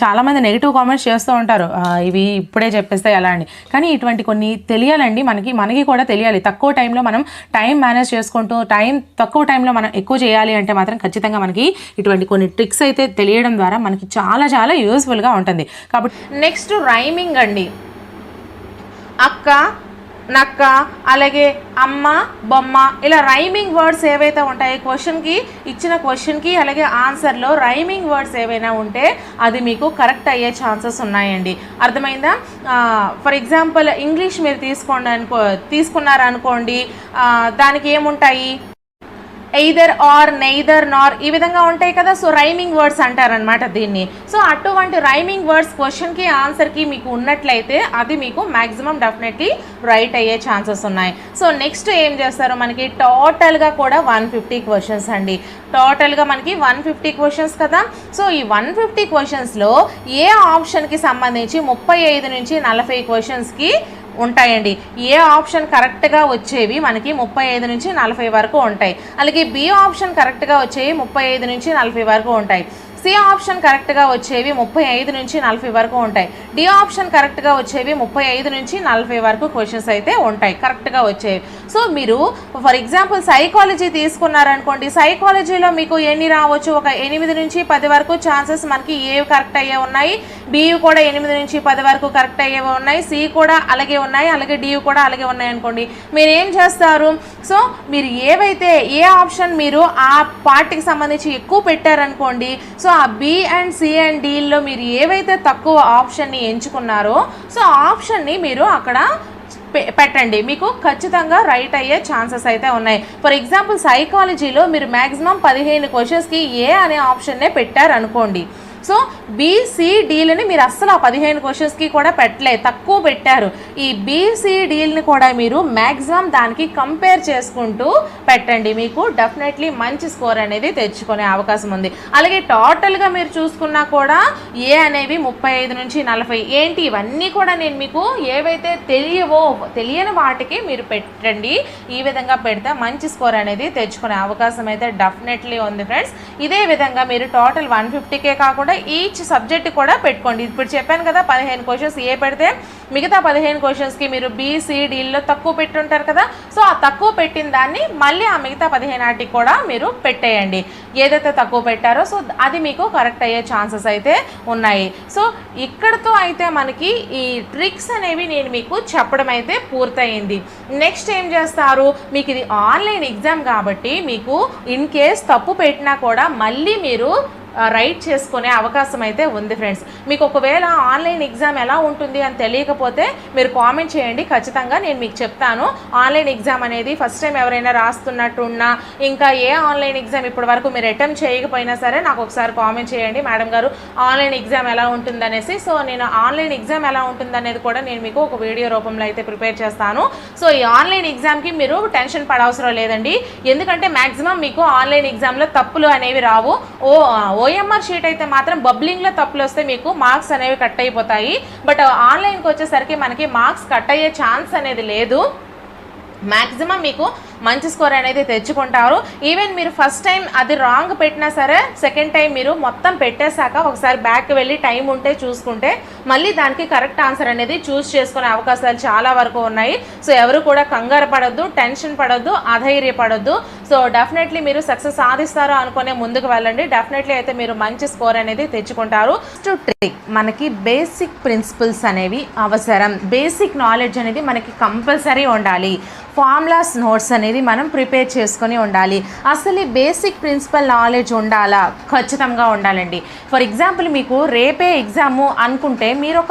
చాలామంది నెగిటివ్ కామెంట్స్ చేస్తూ ఉంటారు, ఇవి ఇప్పుడే చెప్పేస్తే ఎలా అని. కానీ ఇటువంటి కొన్ని తెలియాలండి, మనకి కూడా తెలియాలి. తక్కువ టైంలో మనం టైం మేనేజ్ చేసుకుంటూ తక్కువ టైంలో మనం ఎక్కువ చేయాలి అంటే మాత్రం ఖచ్చితంగా మనకి ఇటువంటి కొన్ని ట్రిక్స్ అయితే తెలియడం ద్వారా మనకి చాలా చాలా యూస్ఫుల్గా ఉంటుంది. కాబట్టి నెక్స్ట్ రైమింగ్ అండి. అక్క, నక్క, అలాగే అమ్మ, బొమ్మ, ఇలా రైమింగ్ వర్డ్స్ ఏవైతే ఉంటాయి ఇచ్చిన క్వశ్చన్కి అలాగే ఆన్సర్లో రైమింగ్ వర్డ్స్ ఏవైనా ఉంటే అది మీకు కరెక్ట్ అయ్యే ఛాన్సెస్ ఉన్నాయండి. అర్థమైందా? ఫర్ ఎగ్జాంపుల్ ఇంగ్లీష్ మీరు తీసుకున్నారనుకోండి, దానికి ఏముంటాయి? ఎయిదర్ ఆర్, నెయిదర్, నార్, ఈ విధంగా ఉంటాయి కదా. సో రైమింగ్ వర్డ్స్ అంటారనమాట దీన్ని. సో అటువంటి రైమింగ్ వర్డ్స్ క్వశ్చన్కి ఆన్సర్కి మీకు ఉన్నట్లయితే అది మీకు మ్యాక్సిమం డెఫినెట్లీ రైట్ అయ్యే ఛాన్సెస్ ఉన్నాయి. సో నెక్స్ట్ ఏం చేస్తారు, మనకి టోటల్గా కూడా 150 క్వశ్చన్స్ అండి. టోటల్గా మనకి 150 క్వశ్చన్స్ కదా. సో ఈ 150 క్వశ్చన్స్లో ఏ ఆప్షన్కి సంబంధించి 35 నుంచి 40 క్వశ్చన్స్కి ఉంటాయండి. ఏ ఆప్షన్ కరెక్ట్గా వచ్చేవి మనకి 35 నుంచి 40 వరకు ఉంటాయి. అలాగే బి ఆప్షన్ కరెక్ట్గా వచ్చేవి 35 నుంచి 40 వరకు ఉంటాయి. సి ఆప్షన్ కరెక్ట్గా వచ్చేవి 35 నుంచి 40 వరకు ఉంటాయి. డి ఆప్షన్ కరెక్ట్గా వచ్చేవి 35 నుంచి 40 వరకు క్వశ్చన్స్ అయితే ఉంటాయి కరెక్ట్గా వచ్చేవి. సో మీరు ఫర్ ఎగ్జాంపుల్ సైకాలజీ తీసుకున్నారనుకోండి, సైకాలజీలో మీకు ఎన్ని రావచ్చు? ఒక 8 నుంచి 10 వరకు ఛాన్సెస్ మనకి ఏవి కరెక్ట్ అయ్యే ఉన్నాయి, బి కూడా 8 నుంచి 10 వరకు కరెక్ట్ అయ్యేవి ఉన్నాయి, సి కూడా అలాగే ఉన్నాయి, అలాగే డి కూడా అలాగే ఉన్నాయి అనుకోండి. మీరు ఏం చేస్తారు? సో మీరు ఏ ఆప్షన్ మీరు ఆ పార్ట్కి సంబంధించి ఎక్కువ పెట్టారనుకోండి, సో ఆ బి అండ్ సి అండ్ డీల్లో మీరు ఏవైతే తక్కువ ఆప్షన్ని ఎంచుకున్నారో సో ఆ ఆప్షన్ని మీరు అక్కడ పెట్టండి, మీకు ఖచ్చితంగా రైట్ అయ్యే ఛాన్సెస్ అయితే ఉన్నాయి. ఫర్ ఎగ్జాంపుల్ సైకాలజీలో మీరు మ్యాక్సిమం 15 క్వశ్చన్స్కి ఏ అనే ఆప్షన్నే పెట్టారనుకోండి. సో బీసీడీలని మీరు అస్సలు ఆ 15 క్వశ్చన్స్కి కూడా పెట్టలేదు, తక్కువ పెట్టారు. ఈ బీసీడీలని కూడా మీరు మ్యాక్సిమం దానికి కంపేర్ చేసుకుంటూ పెట్టండి, మీకు డెఫినెట్లీ మంచి స్కోర్ అనేది తెచ్చుకునే అవకాశం ఉంది. అలాగే టోటల్గా మీరు చూసుకున్నా కూడా ఏ అనేవి 35 నుంచి 40 ఏంటి ఇవన్నీ కూడా నేను మీకు ఏవైతే తెలియని వాటికి మీరు పెట్టండి. ఈ విధంగా పెడితే మంచి స్కోర్ అనేది తెచ్చుకునే అవకాశం అయితే డెఫినెట్లీ ఉంది ఫ్రెండ్స్. ఇదే విధంగా మీరు టోటల్ 150కే కాకుండా కాకుండా ఈచ్ సబ్జెక్ట్ కూడా పెట్టుకోండి. ఇప్పుడు చెప్పాను కదా 15 క్వశ్చన్స్ ఏ పెడితే మిగతా 15 క్వశ్చన్స్కి మీరు BCDలో తక్కువ పెట్టుంటారు కదా, సో ఆ తక్కువ పెట్టిన దాన్ని మళ్ళీ ఆ మిగతా 15 వాటికి కూడా మీరు పెట్టేయండి. ఏదైతే తక్కువ పెట్టారో సో అది మీకు కరెక్ట్ అయ్యే ఛాన్సెస్ అయితే ఉన్నాయి. సో ఇక్కడతో అయితే మనకి ఈ ట్రిక్స్ అనేవి నేను మీకు చెప్పడం అయితే పూర్తయింది. నెక్స్ట్ ఏం చేస్తారు, మీకు ఇది ఆన్లైన్ ఎగ్జామ్ కాబట్టి మీకు ఇన్ కేస్ తప్పు పెట్టినా కూడా మళ్ళీ మీరు రైట్ చేసుకునే అవకాశం అయితే ఉంది ఫ్రెండ్స్. మీకు ఒకవేళ ఆన్లైన్ ఎగ్జామ్ ఎలా ఉంటుంది అని తెలియకపోతే మీరు కామెంట్ చేయండి, ఖచ్చితంగా నేను మీకు చెప్తాను. ఆన్లైన్ ఎగ్జామ్ అనేది ఫస్ట్ టైం ఎవరైనా రాస్తున్నట్టున్నా ఇంకా ఏ ఆన్లైన్ ఎగ్జామ్ ఇప్పటి వరకు మీరు అటెంప్ట్ చేయకపోయినా సరే నాకు ఒకసారి కామెంట్ చేయండి, మేడం గారు ఆన్లైన్ ఎగ్జామ్ ఎలా ఉంటుందనేసి. సో నేను ఆన్లైన్ ఎగ్జామ్ ఎలా ఉంటుందనేది కూడా నేను మీకు ఒక వీడియో రూపంలో అయితే ప్రిపేర్ చేస్తాను. సో ఈ ఆన్లైన్ ఎగ్జామ్కి మీరు టెన్షన్ పడవసరం లేదండి, ఎందుకంటే మ్యాక్సిమం మీకు ఆన్లైన్ ఎగ్జామ్లో తప్పులు అనేవి రావు. OMR షీట్ అయితే మాత్రం బబ్లింగ్లో తప్పులు వస్తే మీకు మార్క్స్ అనేవి కట్ అయిపోతాయి. బట్ ఆన్లైన్కి వచ్చేసరికి మనకి మార్క్స్ కట్ అయ్యే ఛాన్స్ అనేది లేదు. మ్యాక్సిమం మీకు మంచి స్కోర్ అనేది తెచ్చుకుంటారు. ఈవెన్ మీరు ఫస్ట్ టైం అది రాంగ్ పెట్టినా సరే సెకండ్ టైం మీరు మొత్తం పెట్టేశాక ఒకసారి బ్యాక్ వెళ్ళి టైం ఉంటే చూసుకుంటే మళ్ళీ దానికి కరెక్ట్ ఆన్సర్ అనేది చూస్ చేసుకునే అవకాశాలు చాలా వరకు ఉన్నాయి. సో ఎవరు కూడా కంగారు పడొద్దు, టెన్షన్ పడొద్దు, అధైర్యపడొద్దు. సో డెఫినెట్లీ మీరు సక్సెస్ సాధిస్తారు అనుకునే ముందుకు వెళ్ళండి. డెఫినెట్లీ అయితే మీరు మంచి స్కోర్ అనేది తెచ్చుకుంటారు. ట్రిక్ మనకి బేసిక్ ప్రిన్సిపల్స్ అనేవి అవసరం. బేసిక్ నాలెడ్జ్ అనేది మనకి కంపల్సరీ ఉండాలి. ఫార్ములాస్ నోట్స్ అనేది మనం ప్రిపేర్ చేసుకొని ఉండాలి. అసలు ఈ బేసిక్ ప్రిన్సిపల్ నాలెడ్జ్ ఉండాలా? ఖచ్చితంగా ఉండాలండి. ఫర్ ఎగ్జాంపుల్ మీకు రేపే ఎగ్జాము అనుకుంటే మీరు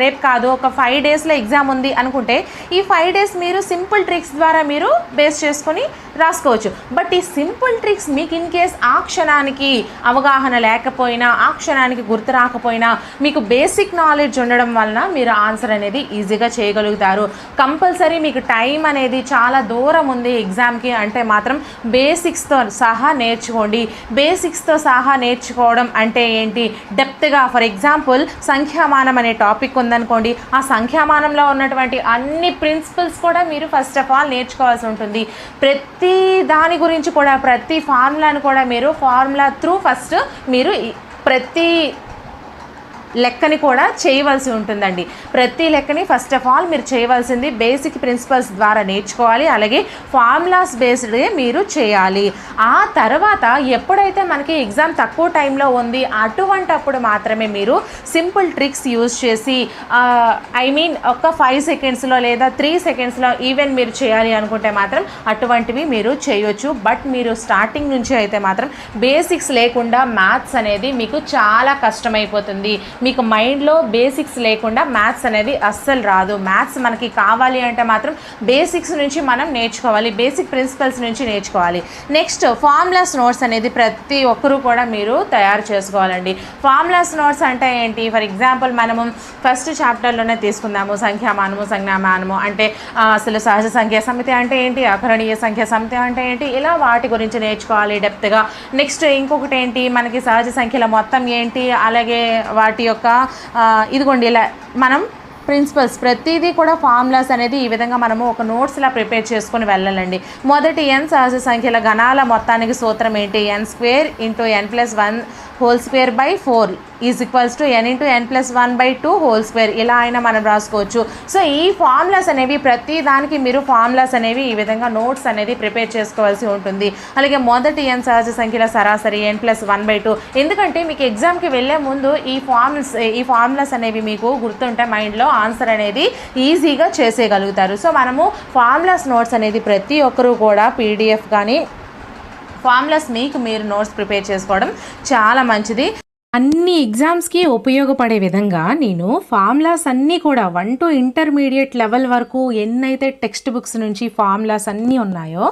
రేపు కాదు ఒక 5 డేస్లో ఎగ్జామ్ ఉంది అనుకుంటే ఈ 5 డేస్ మీరు సింపుల్ ట్రిక్స్ ద్వారా మీరు బేస్ చేసుకొని రాసుకోవచ్చు. బట్ ఈ సింపుల్ ట్రిక్స్ మీకు ఇన్ కేస్ ఆ క్షణానికి అవగాహన లేకపోయినా ఆ క్షణానికి గుర్తు రాకపోయినా మీకు బేసిక్ నాలెడ్జ్ ఉండడం వలన మీరు ఆన్సర్ అనేది ఈజీగా చేయగలుగుతారు. కంపల్సరీ మీకు టైం అనేది చాలా దూరం ఉంది ఎగ్జామ్కి అంటే మాత్రం బేసిక్స్తో సహా నేర్చుకోండి. బేసిక్స్తో సహా నేర్చుకోవడం అంటే ఏంటి, డెప్త్గా ఫర్ ఎగ్జాంపుల్ సంఖ్యామానం అనే టాపిక్ ఉందనుకోండి, ఆ సంఖ్యామానంలో ఉన్నటువంటి అన్ని ప్రిన్సిపల్స్ కూడా మీరు ఫస్ట్ ఆఫ్ ఆల్ నేర్చుకోవాల్సి ఉంటుంది. ప్రతి దాని గురించి కూడా ప్రతి ఫార్ములాను కూడా మీరు ఫార్ములా త్రూ ఫస్ట్ మీరు ప్రతి లెక్కని కూడా చేయవలసి ఉంటుందండి. ప్రతి లెక్కని ఫస్ట్ ఆఫ్ ఆల్ మీరు చేయవలసింది బేసిక్ ప్రిన్సిపల్స్ ద్వారా నేర్చుకోవాలి. అలాగే ఫార్ములాస్ బేస్డ్ మీరు చేయాలి. ఆ తర్వాత ఎప్పుడైతే మనకి ఎగ్జామ్ తక్కువ టైంలో ఉంది అటువంటప్పుడు మాత్రమే మీరు సింపుల్ ట్రిక్స్ యూజ్ చేసి ఒక 5 సెకండ్స్లో లేదా 3 సెకండ్స్లో ఈవెన్ మీరు చేయాలి అనుకుంటే మాత్రం అటువంటివి మీరు చేయొచ్చు. బట్ మీరు స్టార్టింగ్ నుంచి అయితే మాత్రం బేసిక్స్ లేకుండా మ్యాథ్స్ అనేది మీకు చాలా కష్టమైపోతుంది. మీకు మైండ్లో బేసిక్స్ లేకుండా మ్యాథ్స్ అనేది అస్సలు రాదు. మ్యాథ్స్ మనకి కావాలి అంటే మాత్రం బేసిక్స్ నుంచి మనం నేర్చుకోవాలి, బేసిక్ ప్రిన్సిపల్స్ నుంచి నేర్చుకోవాలి. నెక్స్ట్ ఫార్ములాస్ నోట్స్ అనేది ప్రతి ఒక్కరూ కూడా మీరు తయారు చేసుకోవాలండి. ఫార్ములాస్ నోట్స్ అంటే ఏంటి, ఫర్ ఎగ్జాంపుల్ మనము ఫస్ట్ చాప్టర్లోనే తీసుకుందాము సంఖ్యామానము, సంజ్ఞామానము అంటే అసలు సహజ సంఖ్యా సమితి అంటే ఏంటి, అకరణీయ సంఖ్యా సమితి అంటే ఏంటి, ఇలా వాటి గురించి నేర్చుకోవాలి డెప్త్గా. నెక్స్ట్ ఇంకొకటి ఏంటి మనకి సహజ సంఖ్యల మొత్తం ఏంటి, అలాగే వాటి యొక్క ఇదిగోండి ఇలా మనం ప్రిన్సిపల్స్ ప్రతిదీ కూడా ఫార్ములాస్ అనేది ఈ విధంగా మనము ఒక నోట్స్లా ప్రిపేర్ చేసుకొని వెళ్ళాలండి. మొదటి n సహజ సంఖ్యల గణాల మొత్తానికి సూత్రం ఏంటి, n² × n+1² / 4 = n × n+1/2² ఇలా అయినా మనం రాసుకోవచ్చు. సో ఈ ఫార్ములాస్ అనేవి ప్రతి దానికి మీరు ఫార్ములాస్ అనేవి ఈ విధంగా నోట్స్ అనేది ప్రిపేర్ చేసుకోవాల్సి ఉంటుంది. అలాగే మొదటి n సహజ సంఖ్యల సరాసరి n+1/2 ఎందుకంటే మీకు ఎగ్జామ్కి వెళ్ళే ముందు ఈ ఫార్ములాస్ అనేవి మీకు గుర్తుంటే మైండ్లో ఆన్సర్ అనేది ఈజీగా చేసేయగలుగుతారు. సో మనము ఫార్ములాస్ నోట్స్ అనేది ప్రతి ఒక్కరూ కూడా PDF కానీ ఫార్ములాస్ మీకు మీరు నోట్స్ ప్రిపేర్ చేసుకోవడం చాలా మంచిది. అన్ని ఎగ్జామ్స్కి ఉపయోగపడే విధంగా నేను ఫార్ములాస్ అన్నీ కూడా 1 to ఇంటర్మీడియట్ లెవెల్ వరకు ఎన్నైతే టెక్స్ట్ బుక్స్ నుంచి ఫార్ములాస్ అన్నీ ఉన్నాయో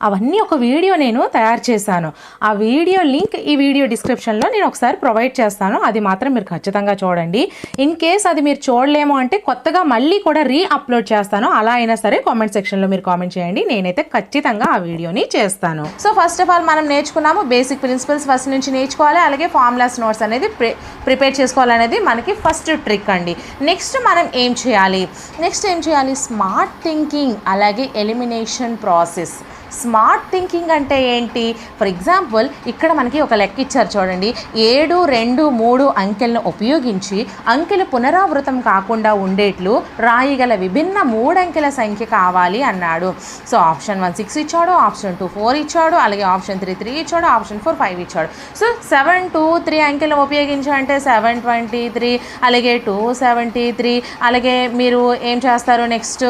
అవన్నీ ఒక వీడియో నేను తయారు చేశాను. ఆ వీడియో లింక్ ఈ వీడియో డిస్క్రిప్షన్లో నేను ఒకసారి ప్రొవైడ్ చేస్తాను, అది మాత్రం మీరు ఖచ్చితంగా చూడండి. ఇన్ కేస్ అది మీరు చూడలేము అంటే కొత్తగా మళ్ళీ కూడా అప్లోడ్ చేస్తాను, అలా అయినా సరే కామెంట్ సెక్షన్లో మీరు కామెంట్ చేయండి, నేనైతే ఖచ్చితంగా ఆ వీడియోని చేస్తాను. సో ఫస్ట్ ఆఫ్ ఆల్ మనం నేర్చుకున్నాము బేసిక్ ప్రిన్సిపల్స్ ఫస్ట్ నుంచి నేర్చుకోవాలి, అలాగే ఫార్ములాస్ నోట్స్ అనేది ప్రిపేర్ చేసుకోవాలనేది మనకి ఫస్ట్ ట్రిక్ అండి. నెక్స్ట్ మనం ఏం చేయాలి, స్మార్ట్ థింకింగ్ అలాగే ఎలిమినేషన్ ప్రాసెస్ స్మార్ట్ థింకింగ్ అంటే ఏంటి? ఫర్ ఎగ్జాంపుల్ ఇక్కడ మనకి ఒక లెక్క ఇచ్చారు చూడండి, 7, 2, 3 అంకెలను ఉపయోగించి అంకెలు పునరావృతం కాకుండా ఉండేట్లు రాయగల విభిన్న 3 అంకెల సంఖ్య కావాలి అన్నాడు. సో ఆప్షన్ 1 6 ఇచ్చాడు, ఆప్షన్ 2 4 ఇచ్చాడు, అలాగే ఆప్షన్ 3 3 ఇచ్చాడు, ఆప్షన్ 4 5 ఇచ్చాడు. సో 7 2 3 అంకెలను ఉపయోగించాలంటే 723, అలాగే 273, అలాగే మీరు ఏం చేస్తారు నెక్స్ట్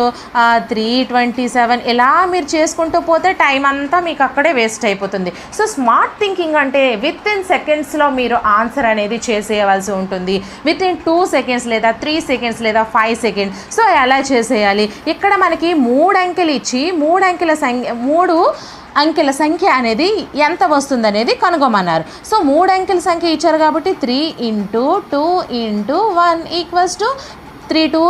327, ఇలా మీరు చేసుకుంటూ పోతే టైం అంతా మీకు అక్కడే వేస్ట్ అయిపోతుంది. సో స్మార్ట్ థింకింగ్ అంటే విత్ ఇన్ సెకండ్స్లో మీరు ఆన్సర్ అనేది చేసేయవలసి ఉంటుంది. విత్ ఇన్ 2 సెకండ్స్ లేదా 3 సెకండ్స్ లేదా 5 సెకండ్స్. సో ఎలా చేసేయాలి? ఇక్కడ మనకి 3 అంకెలు ఇచ్చి 3 అంకెల సంఖ్య అనేది ఎంత వస్తుందనేది కనుగొమన్నారు. సో 3 అంకెల సంఖ్య ఇచ్చారు కాబట్టి 3 × 2 × 1 = 3 2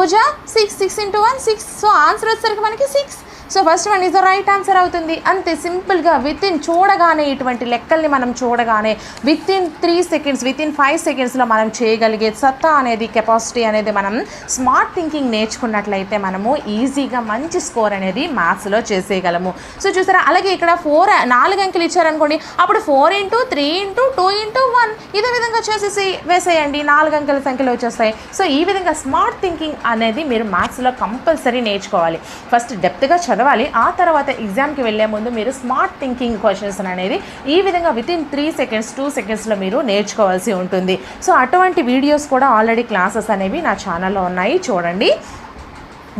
6, 6 × 1 6. సో ఆన్సర్ వచ్చేసరికి మనకి 6. So first one is the right answer అవుతుంది. అంతే సింపుల్గా విత్ ఇన్ చూడగానే ఇటువంటి లెక్కల్ని మనం చూడగానే with in 3 seconds, with in 5 సెకండ్స్లో మనం చేయగలిగే సత్తా అనేది, కెపాసిటీ అనేది మనం స్మార్ట్ థింకింగ్ నేర్చుకున్నట్లయితే మనము ఈజీగా మంచి స్కోర్ అనేది మ్యాథ్స్లో చేసేయగలము. సో చూసారా, అలాగే ఇక్కడ 4 అంకెలు ఇచ్చారనుకోండి, అప్పుడు 4 × 3 × 2 × 1 ఇదే విధంగా చేసేసి వేసేయండి, 4 అంకెల సంఖ్యలు వచ్చేస్తాయి. సో ఈ విధంగా స్మార్ట్ థింకింగ్ అనేది మీరు మ్యాథ్స్లో కంపల్సరీ నేర్చుకోవాలి. ఫస్ట్ డెప్త్గా చదవాలి, ఆ తర్వాత ఎగ్జామ్కి వెళ్ళే ముందు మీరు స్మార్ట్ థింకింగ్ క్వశ్చన్స్ అనేది ఈ విధంగా విత్ ఇన్ 3 సెకండ్స్ 2 సెకండ్స్లో మీరు నేర్చుకోవాల్సి ఉంటుంది. సో అటువంటి వీడియోస్ కూడా ఆల్రెడీ క్లాసెస్ అనేవి నా ఛానల్లో ఉన్నాయి, చూడండి.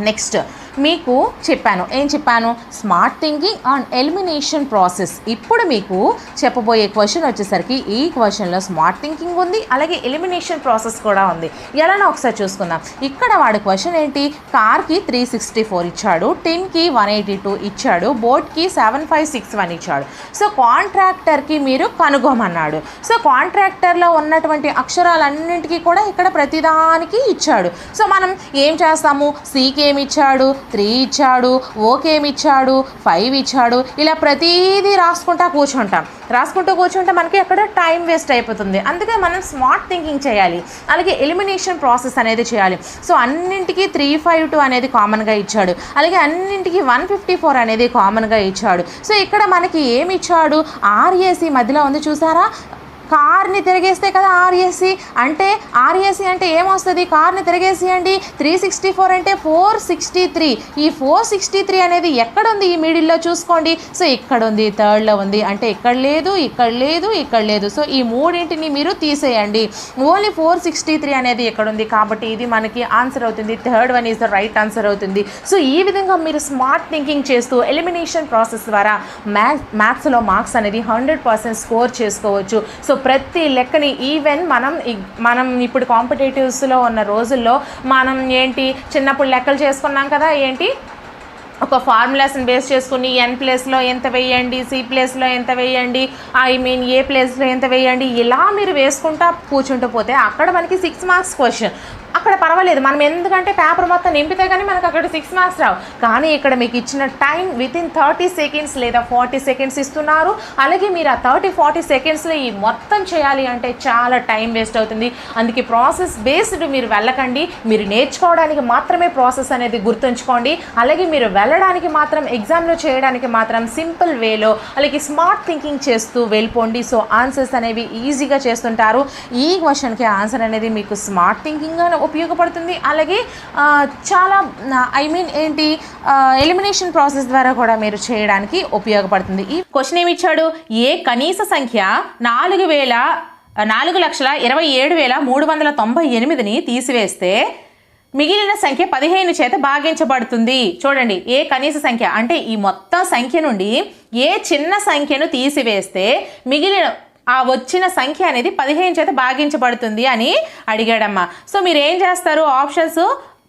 నెక్స్ట్ మీకు ఏం చెప్పాను? Smart thinking on elimination process. ఇప్పుడు మీకు చెప్పబోయే క్వశ్చన్ వచ్చేసరికి ఈ క్వశ్చన్లో స్మార్ట్ థింకింగ్ ఉంది, అలాగే ఎలిమినేషన్ ప్రాసెస్ కూడా ఉంది. ఎలానో ఒకసారి చూసుకుందాం. ఇక్కడ వాడు క్వశ్చన్ ఏంటి? కార్కి 364 ఇచ్చాడు, టిన్కి 182 ఇచ్చాడు, బోట్కి 7561 ఇచ్చాడు. సో కాంట్రాక్టర్కి మీరు కనుగొమన్నాడు. సో కాంట్రాక్టర్లో ఉన్నటువంటి అక్షరాలన్నింటికీ కూడా ఇక్కడ ప్రతిదానికి ఇచ్చాడు. సో మనం ఏం చేస్తాము? సికి ఏమి ఇచ్చాడు? 3 ఇచ్చాడు, ఓకే ఏమి ఇచ్చాడు? 5 ఇచ్చాడు. ఇలా ప్రతిదీ రాసుకుంటూ కూర్చుంటే మనకి అక్కడ టైం వేస్ట్ అయిపోతుంది. అందుకే మనం స్మార్ట్ థింకింగ్ చేయాలి, అలాగే ఎలిమినేషన్ ప్రాసెస్ అనేది చేయాలి. సో అన్నింటికి 352 అనేది కామన్గా ఇచ్చాడు, అలాగే అన్నింటికి 154 అనేది కామన్గా ఇచ్చాడు. సో ఇక్కడ మనకి ఏమి ఇచ్చాడు? ఆర్ఏసి మధ్యలో ఉంది చూసారా, కార్ని తిరిగేస్తే కదా ఆర్ఏసి అంటే. ఆర్ఏసి అంటే ఏమొస్తుంది? కార్ని తిరిగేసేయండి. 364 అంటే 463. ఈ 463 అనేది ఎక్కడ ఉంది? ఈ మిడిల్లో చూసుకోండి. సో ఇక్కడ ఉంది, థర్డ్లో ఉంది, అంటే ఇక్కడ లేదు, ఇక్కడ లేదు, ఇక్కడ లేదు. సో ఈ మూడింటిని మీరు తీసేయండి. ఓన్లీ 463 అనేది ఎక్కడ ఉంది, కాబట్టి ఇది మనకి ఆన్సర్ అవుతుంది. Third one is the right answer అవుతుంది. సో ఈ విధంగా మీరు స్మార్ట్ థింకింగ్ చేస్తూ ఎలిమినేషన్ ప్రాసెస్ ద్వారా మ్యాథ్స్లో మార్క్స్ అనేది 100% స్కోర్ చేసుకోవచ్చు. సో ప్రతి లెక్కని ఈవెన్ మనం ఇప్పుడు కాంపిటేటివ్స్లో ఉన్న రోజుల్లో మనం ఏంటి చిన్నప్పుడు లెక్కలు చేసుకున్నాం కదా, ఏంటి ఒక ఫార్ములాస్ని బేస్ చేసుకుని ఎన్ ప్లేస్లో ఎంత వేయండి, సి ప్లేస్లో ఎంత వేయండి, ఏ ప్లేస్లో ఎంత వేయండి, ఇలా మీరు వేసుకుంటా కూర్చుంటూ పోతే అక్కడ మనకి 6 మార్క్స్ క్వశ్చన్. అక్కడ పర్వాలేదు, మనం ఎందుకంటే పేపర్ మొత్తం నింపితే కానీ మనకు అక్కడ 6 మార్క్స్ రావు. కానీ ఇక్కడ మీకు ఇచ్చిన టైం విత్ ఇన్ 30 సెకండ్స్ లేదా 40 సెకండ్స్ ఇస్తున్నారు. అలాగే మీరు ఆ 30-40 సెకండ్స్లో ఈ మొత్తం చేయాలి అంటే చాలా టైం వేస్ట్ అవుతుంది. అందుకే ప్రాసెస్ బేస్డ్ మీరు వెళ్ళకండి, మీరు నేర్చుకోవడానికి మాత్రమే ప్రాసెస్ అనేది గుర్తుంచుకోండి. అలాగే మీరు వెళ్ళడానికి మాత్రం, ఎగ్జామ్లో చేయడానికి మాత్రం సింపుల్ వేలో అలాగే స్మార్ట్ థింకింగ్ చేస్తూ వెళ్ళిపోండి. సో ఆన్సర్స్ అనేవి ఈజీగా చేస్తుంటారు. ఈ క్వశ్చన్కి ఆన్సర్ అనేది మీకు స్మార్ట్ థింకింగ్ ఉపయోగపడుతుంది. అలాగే చాలా ఎలిమినేషన్ ప్రాసెస్ ద్వారా కూడా మీరు చేయడానికి ఉపయోగపడుతుంది. ఈ క్వశ్చన్ ఏమి ఇచ్చాడు? ఏ కనీస సంఖ్య 4,27,398ని తీసివేస్తే మిగిలిన సంఖ్య 15 చేత భాగించబడుతుంది. చూడండి, ఏ కనీస సంఖ్య అంటే ఈ మొత్తం సంఖ్య నుండి ఏ చిన్న సంఖ్యను తీసివేస్తే మిగిలిన ఆ వచ్చిన సంఖ్య అనేది 15 చేత భాగించబడుతుంది అని అడిగాడమ్మా. సో మీరు ఏం చేస్తారు? ఆప్షన్స్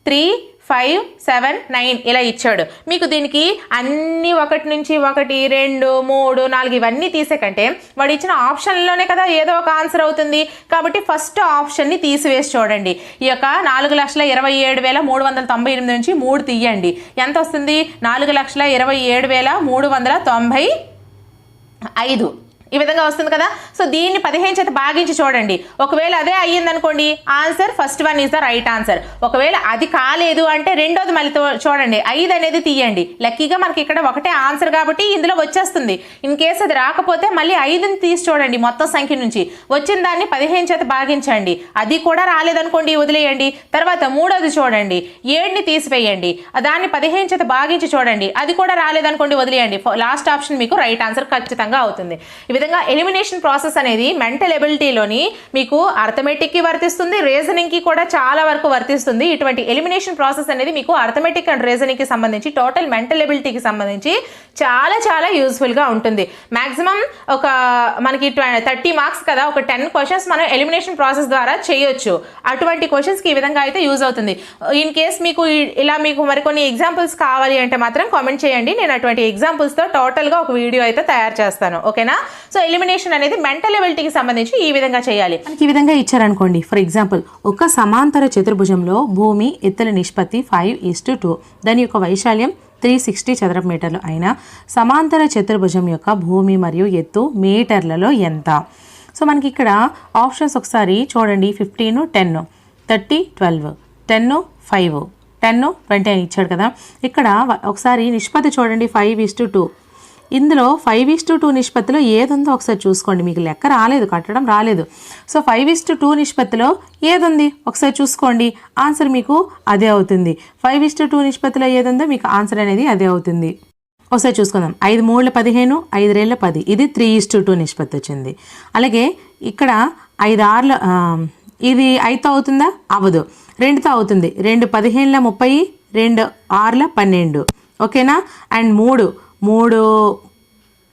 3, 5, 7, 9 ఇలా ఇచ్చాడు. మీకు దీనికి అన్ని 1 నుంచి 1, 2, 3, 4 ఇవన్నీ తీసే కంటే వాడు ఇచ్చిన ఆప్షన్లోనే కదా ఏదో ఒక ఆన్సర్ అవుతుంది. కాబట్టి ఫస్ట్ ఆప్షన్ని తీసివేసి చూడండి. ఈ యొక్క 4,27,398 నుంచి 3 తీయండి. ఎంత వస్తుంది? 4,27,395. ఈ విధంగా వస్తుంది కదా. సో దీన్ని 15 చేత భాగించి చూడండి. ఒకవేళ అదే అయ్యింది అనుకోండి, answer first one is the right answer. ఒకవేళ అది కాలేదు అంటే రెండోది మళ్ళీ చూడండి, 5 అనేది తీయండి. లక్కీగా మనకి ఇక్కడ ఒకటే ఆన్సర్ కాబట్టి ఇందులో వచ్చేస్తుంది. ఇన్ కేసు అది రాకపోతే మళ్ళీ 5ని తీసి చూడండి, మొత్తం సంఖ్య నుంచి వచ్చిన దాన్ని 15 చేత భాగించండి. అది కూడా రాలేదనుకోండి, వదిలేయండి. తర్వాత మూడోది చూడండి, 7ని తీసివేయండి, దాన్ని 15 చేత భాగించి చూడండి, అది కూడా రాలేదనుకోండి, వదిలేయండి. లాస్ట్ ఆప్షన్ మీకు రైట్ ఆన్సర్ ఖచ్చితంగా అవుతుంది. ఈ విధంగా ఎలిమినేషన్ ప్రాసెస్ అనేది మెంటల్ ఎబిలిటీలోని మీకు అర్థమెటిక్కి వర్తిస్తుంది, రీజనింగ్కి కూడా చాలా వరకు వర్తిస్తుంది. ఇటువంటి ఎలిమినేషన్ ప్రాసెస్ అనేది మీకు అర్థమెటిక్ అండ్ రీజనింగ్కి సంబంధించి టోటల్ మెంటల్ ఎబిలిటీకి సంబంధించి చాలా చాలా యూస్ఫుల్గా ఉంటుంది. మ్యాక్సిమం ఒక మనకి 30 మార్క్స్ కదా, ఒక 10 క్వశ్చన్స్ మనం ఎలిమినేషన్ ప్రాసెస్ ద్వారా చేయొచ్చు. అటువంటి క్వశ్చన్స్కి ఈ విధంగా అయితే యూజ్ అవుతుంది. ఇన్ కేస్ మీకు ఇలా మీకు మరికొన్ని ఎగ్జాంపుల్స్ కావాలి అంటే మాత్రం కామెంట్ చేయండి, నేను అటువంటి ఎగ్జాంపుల్స్తో టోటల్గా ఒక వీడియో అయితే తయారు చేస్తాను. ఓకేనా. సో ఎలిమినేషన్ అనేది మెంటల్ ఎబిలిటీకి సంబంధించి ఈ విధంగా చేయాలి. మనకి ఈ విధంగా ఇచ్చారనుకోండి, ఫర్ ఎగ్జాంపుల్ ఒక సమాంతర చతుర్భుజంలో భూమి ఎత్తుల నిష్పత్తి 5:2, దాని యొక్క వైశాల్యం 360 చదరపు మీటర్లు అయిన సమాంతర చతుర్భుజం యొక్క భూమి మరియు ఎత్తు మీటర్లలో ఎంత? సో మనకి ఇక్కడ ఆప్షన్స్ ఒకసారి చూడండి, 15, 10, 30, 12, 10, 5, 10, 20 అని ఇచ్చాడు కదా. ఇక్కడ ఒకసారి నిష్పత్తి చూడండి, 5:2. ఇందులో 5:2 నిష్పత్తిలో ఏది ఉందో ఒకసారి చూసుకోండి. మీకు లెక్క రాలేదు, కట్టడం రాలేదు. సో 5:2 నిష్పత్తిలో ఏది ఉంది ఒకసారి చూసుకోండి, ఆన్సర్ మీకు అదే అవుతుంది. 5:2 నిష్పత్తిలో ఏది ఉందో మీకు ఆన్సర్ అనేది అదే అవుతుంది. ఒకసారి చూసుకుందాం. 5 3 15, 5 2 10, ఇది 3:2 నిష్పత్తి వచ్చింది. అలాగే ఇక్కడ 5 6 ఇది 5తో అవుతుందా? అవ్వదు. 2తో అవుతుంది. 2 15 30, 2 6 12, ఓకేనా. అండ్ 3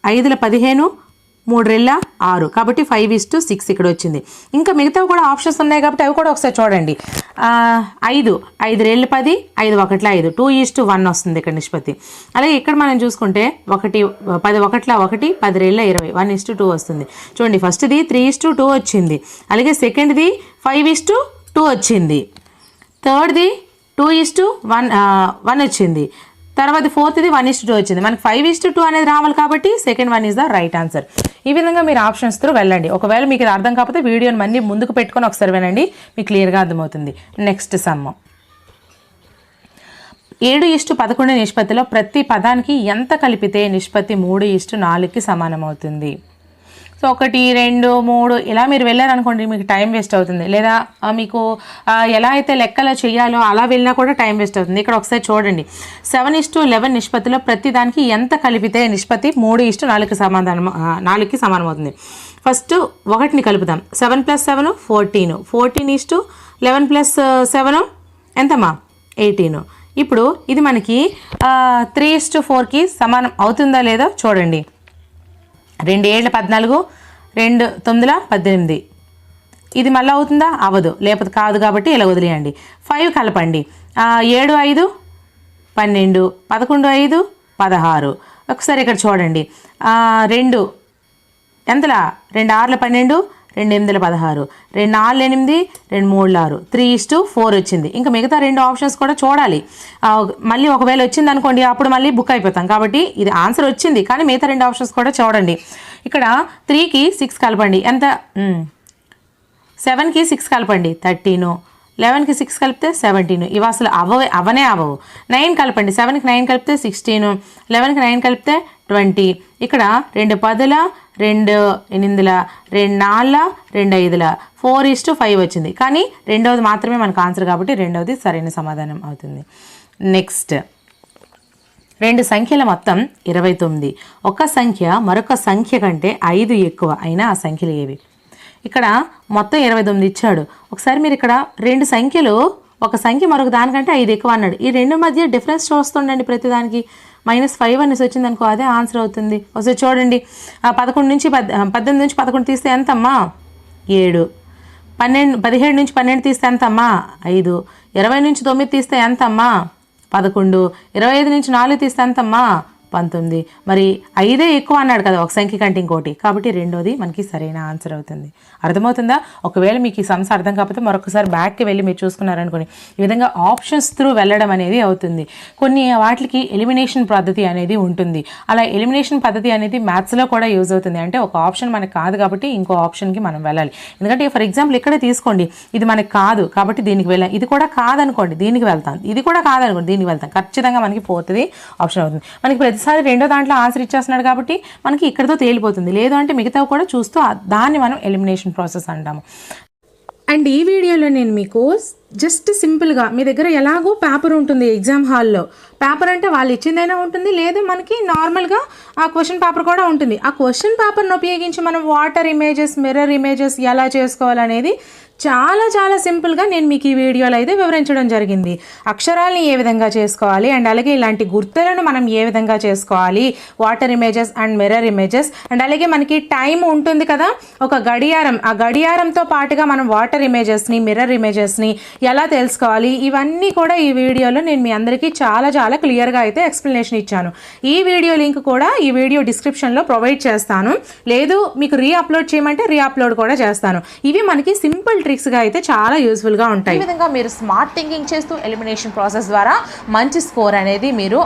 5 15, 3 6, కాబట్టి 5:6 ఇక్కడ వచ్చింది. ఇంకా మిగతావి కూడా ఆప్షన్స్ ఉన్నాయి కాబట్టి అవి కూడా ఒకసారి చూడండి. 5 5 10, 5 1 5, 2:1 వస్తుంది ఇక్కడ నిష్పత్తి. అలాగే ఇక్కడ మనం చూసుకుంటే 1 10 1 1, 10 20, 1:2 వస్తుంది. చూడండి, ఫస్ట్ది 3:2 వచ్చింది, అలాగే సెకండ్ది 5:2 వచ్చింది, థర్డ్ది 2:1 వచ్చింది, తర్వాత ఫోర్త్ది 1:2 వచ్చింది. మనకి 5:2 అనేది రావాలి కాబట్టి second one is the right answer. ఈ విధంగా మీరు ఆప్షన్స్ త్రూ వెళ్ళండి. ఒకవేళ మీకు ఇది అర్థం కాకపోతే వీడియోని మళ్ళీ ముందుకు పెట్టుకొని ఒకసారి వినండి, మీకు క్లియర్గా అర్థమవుతుంది. నెక్స్ట్ సమ్, 7:11 నిష్పత్తిలో ప్రతి పదానికి ఎంత కలిపితే నిష్పత్తి 3:4కి సమానం అవుతుంది? సో 1 2 3 ఇలా మీరు వెళ్ళారనుకోండి, మీకు టైం వేస్ట్ అవుతుంది. లేదా మీకు ఎలా అయితే లెక్కలు చేయాలో అలా వెళ్ళినా కూడా టైం వేస్ట్ అవుతుంది. ఇక్కడ ఒకసారి చూడండి, 7:11 నిష్పత్తిలో ప్రతి దానికి ఎంత కలిపితే నిష్పత్తి 3:4కి సమానం అవుతుంది. ఫస్ట్ 1ని కలుపుదాం. 7 + 7 14, 14:11 + 7 ఎంతమ్మా? 18. ఇప్పుడు ఇది మనకి 3:4కి సమానం అవుతుందా లేదో చూడండి. 2 7 14, 2 9 18, ఇది మళ్ళీ అవుతుందా? అవ్వదు, లేకపోతే కాదు కాబట్టి ఇలా వదిలేయండి. 5 కలపండి. 7 5 12, 11 5 16. ఒకసారి ఇక్కడ చూడండి, 2 ఎంతలా? 2 6 12, 2 8 16, 2 4 8, 2 3 6, 3:4 వచ్చింది. ఇంకా మిగతా 2 ఆప్షన్స్ కూడా చూడాలి. మళ్ళీ ఒకవేళ వచ్చింది అనుకోండి, అప్పుడు మళ్ళీ బుక్ అయిపోతాం. కాబట్టి ఇది ఆన్సర్ వచ్చింది, కానీ మిగతా 2 ఆప్షన్స్ కూడా చూడండి. ఇక్కడ 3కి 6 కలపండి, ఎంత? 7కి 6 కలపండి, 13, 11కి 6 కలిపితే 17, ఇవి అసలు అవనే అవ్వవు. 9 కలపండి, 7కి 9 కలిపితే 16, 11కి 9 కలిపితే 20. ఇక్కడ 2 10, 2 8, 2 4, 2 5, 4:5 వచ్చింది. కానీ రెండవది మాత్రమే మనకు ఆన్సర్ కాబట్టి రెండవది సరైన సమాధానం అవుతుంది. నెక్స్ట్, 2 సంఖ్యల మొత్తం 29. ఒక సంఖ్య మరొక సంఖ్య కంటే 5 ఎక్కువ అయినా ఆ సంఖ్యలు ఏవి? ఇక్కడ మొత్తం 29 ఇచ్చాడు. ఒకసారి మీరు ఇక్కడ 2 సంఖ్యలు, ఒక సంఖ్య మరొక దానికంటే 5 ఎక్కువ అన్నాడు. ఈ 2 మధ్య డిఫరెన్స్ చూస్తుండండి. ప్రతిదానికి -5 అనేసి వచ్చింది అనుకో, అదే ఆన్సర్ అవుతుంది. ఒకసారి చూడండి, 18 నుంచి 11 తీస్తే ఎంతమ్మా? 7. 17 నుంచి 12 తీస్తే ఎంతమ్మా? 5. 20 నుంచి 9 తీస్తే ఎంతమ్మా? 11. 25 నుంచి 4 తీస్తే ఎంతమ్మా? 19. మరి 5 ఎక్కువ అన్నాడు కదా ఒక సంఖ్య కంటే ఇంకోటి, కాబట్టి రెండోది మనకి సరైన ఆన్సర్ అవుతుంది. అర్థమవుతుందా? ఒకవేళ మీకు ఈ సమస్య అర్థం కాకపోతే మరొకసారి బ్యాక్కి వెళ్ళి మీరు చూసుకున్నారనుకోండి, ఈ విధంగా ఆప్షన్స్ త్రూ వెళ్ళడం అనేది అవుతుంది. కొన్ని వాటికి ఎలిమినేషన్ పద్ధతి అనేది ఉంటుంది. అలా ఎలిమినేషన్ పద్ధతి అనేది మ్యాథ్స్లో కూడా యూజ్ అవుతుంది. అంటే ఒక ఆప్షన్ మనకు కాదు కాబట్టి ఇంకో ఆప్షన్కి మనం వెళ్ళాలి. ఎందుకంటే ఫర్ ఎగ్జాంపుల్ ఇక్కడే తీసుకోండి, ఇది మనకి కాదు కాబట్టి దీనికి వెళ్ళాం, ఇది కూడా కాదనుకోండి దీనికి వెళ్తాం, ఇది కూడా కాదనుకోండి దీనికి వెళ్తాం, ఖచ్చితంగా మనకి పోతుంది ఆప్షన్ అవుతుంది. మనకి ప్రతిసారి రెండో దాంట్లో ఆన్సర్ ఇచ్చేస్తున్నాడు కాబట్టి మనకి ఇక్కడతో తేలిపోతుంది. లేదు అంటే మిగతావి కూడా చూస్తూ దాన్ని మనం ఎలిమినేషన్ ప్రాసెస్ అంటాము. అండ్ ఈ వీడియోలో నేను మీకు జస్ట్ సింపుల్గా మీ దగ్గర ఎలాగో పేపర్ ఉంటుంది ఎగ్జామ్ హాల్లో, పేపర్ అంటే వాళ్ళు ఇచ్చిందైనా ఉంటుంది, లేదు మనకి నార్మల్గా ఆ క్వశ్చన్ పేపర్ కూడా ఉంటుంది. ఆ క్వశ్చన్ పేపర్ను ఉపయోగించి మనం వాటర్ ఇమేజెస్, మిర్రర్ ఇమేజెస్ ఎలా చేసుకోవాలనేది చాలా చాలా సింపుల్గా నేను మీకు ఈ వీడియోలో అయితే వివరించడం జరిగింది. అక్షరాలని ఏ విధంగా చేసుకోవాలి అండ్ అలాగే ఇలాంటి గుర్తులను మనం ఏ విధంగా చేసుకోవాలి, water images and mirror images, and అలాగే మనకి టైం ఉంటుంది కదా ఒక గడియారం, ఆ గడియారంతో పాటుగా మనం వాటర్ ఇమేజెస్ని, మిర్రర్ ఇమేజెస్ని ఎలా తెలుసుకోవాలి, ఇవన్నీ కూడా ఈ వీడియోలో నేను మీ అందరికీ చాలా చాలా క్లియర్గా అయితే ఎక్స్ప్లెనేషన్ ఇచ్చాను. ఈ వీడియో లింక్ కూడా ఈ వీడియో డిస్క్రిప్షన్లో ప్రొవైడ్ చేస్తాను, లేదు మీకు రీఅప్లోడ్ చేయమంటే రీఅప్లోడ్ కూడా చేస్తాను. ఇవి మనకి సింపుల్ ట్రిక్స్గా అయితే చాలా యూస్ఫుల్గా ఉంటాయి. ఈ విధంగా మీరు స్మార్ట్ థింకింగ్ చేస్తూ ఎలిమినేషన్ ప్రాసెస్ ద్వారా మంచి స్కోర్ అనేది మీరు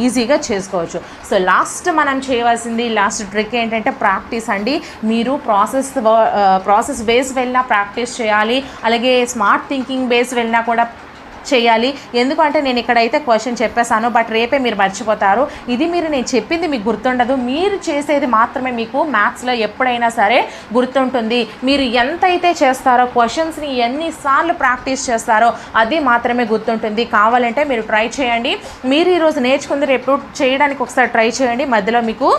ఈజీగా చేసుకోవచ్చు. సో లాస్ట్ మనం చేయవలసింది లాస్ట్ ట్రిక్ ఏంటంటే ప్రాక్టీస్ అండి. మీరు ప్రాసెస్ బేస్ వెళ్ళినా ప్రాక్టీస్ చేయాలి, అలాగే స్మార్ట్ థింకింగ్ బేస్ వెళ్ళినా కూడా చేయాలి. ఎందుకంటే నేను ఇక్కడైతే క్వశ్చన్ చెప్పేశాను, బట్ రేపే మీరు మర్చిపోతారు. ఇది నేను చెప్పింది మీకు గుర్తుండదు, మీరు చేసేది మాత్రమే మీకు మ్యాథ్స్లో ఎప్పుడైనా సరే గుర్తుంటుంది. మీరు ఎంతైతే చేస్తారో క్వశ్చన్స్ని ఎన్నిసార్లు ప్రాక్టీస్ చేస్తారో అది మాత్రమే గుర్తుంటుంది. కావాలంటే మీరు ట్రై చేయండి. మీరు ఈరోజు నేర్చుకుంది రేపు చేయడానికి ఒకసారి ట్రై చేయండి. మధ్యలో మీకు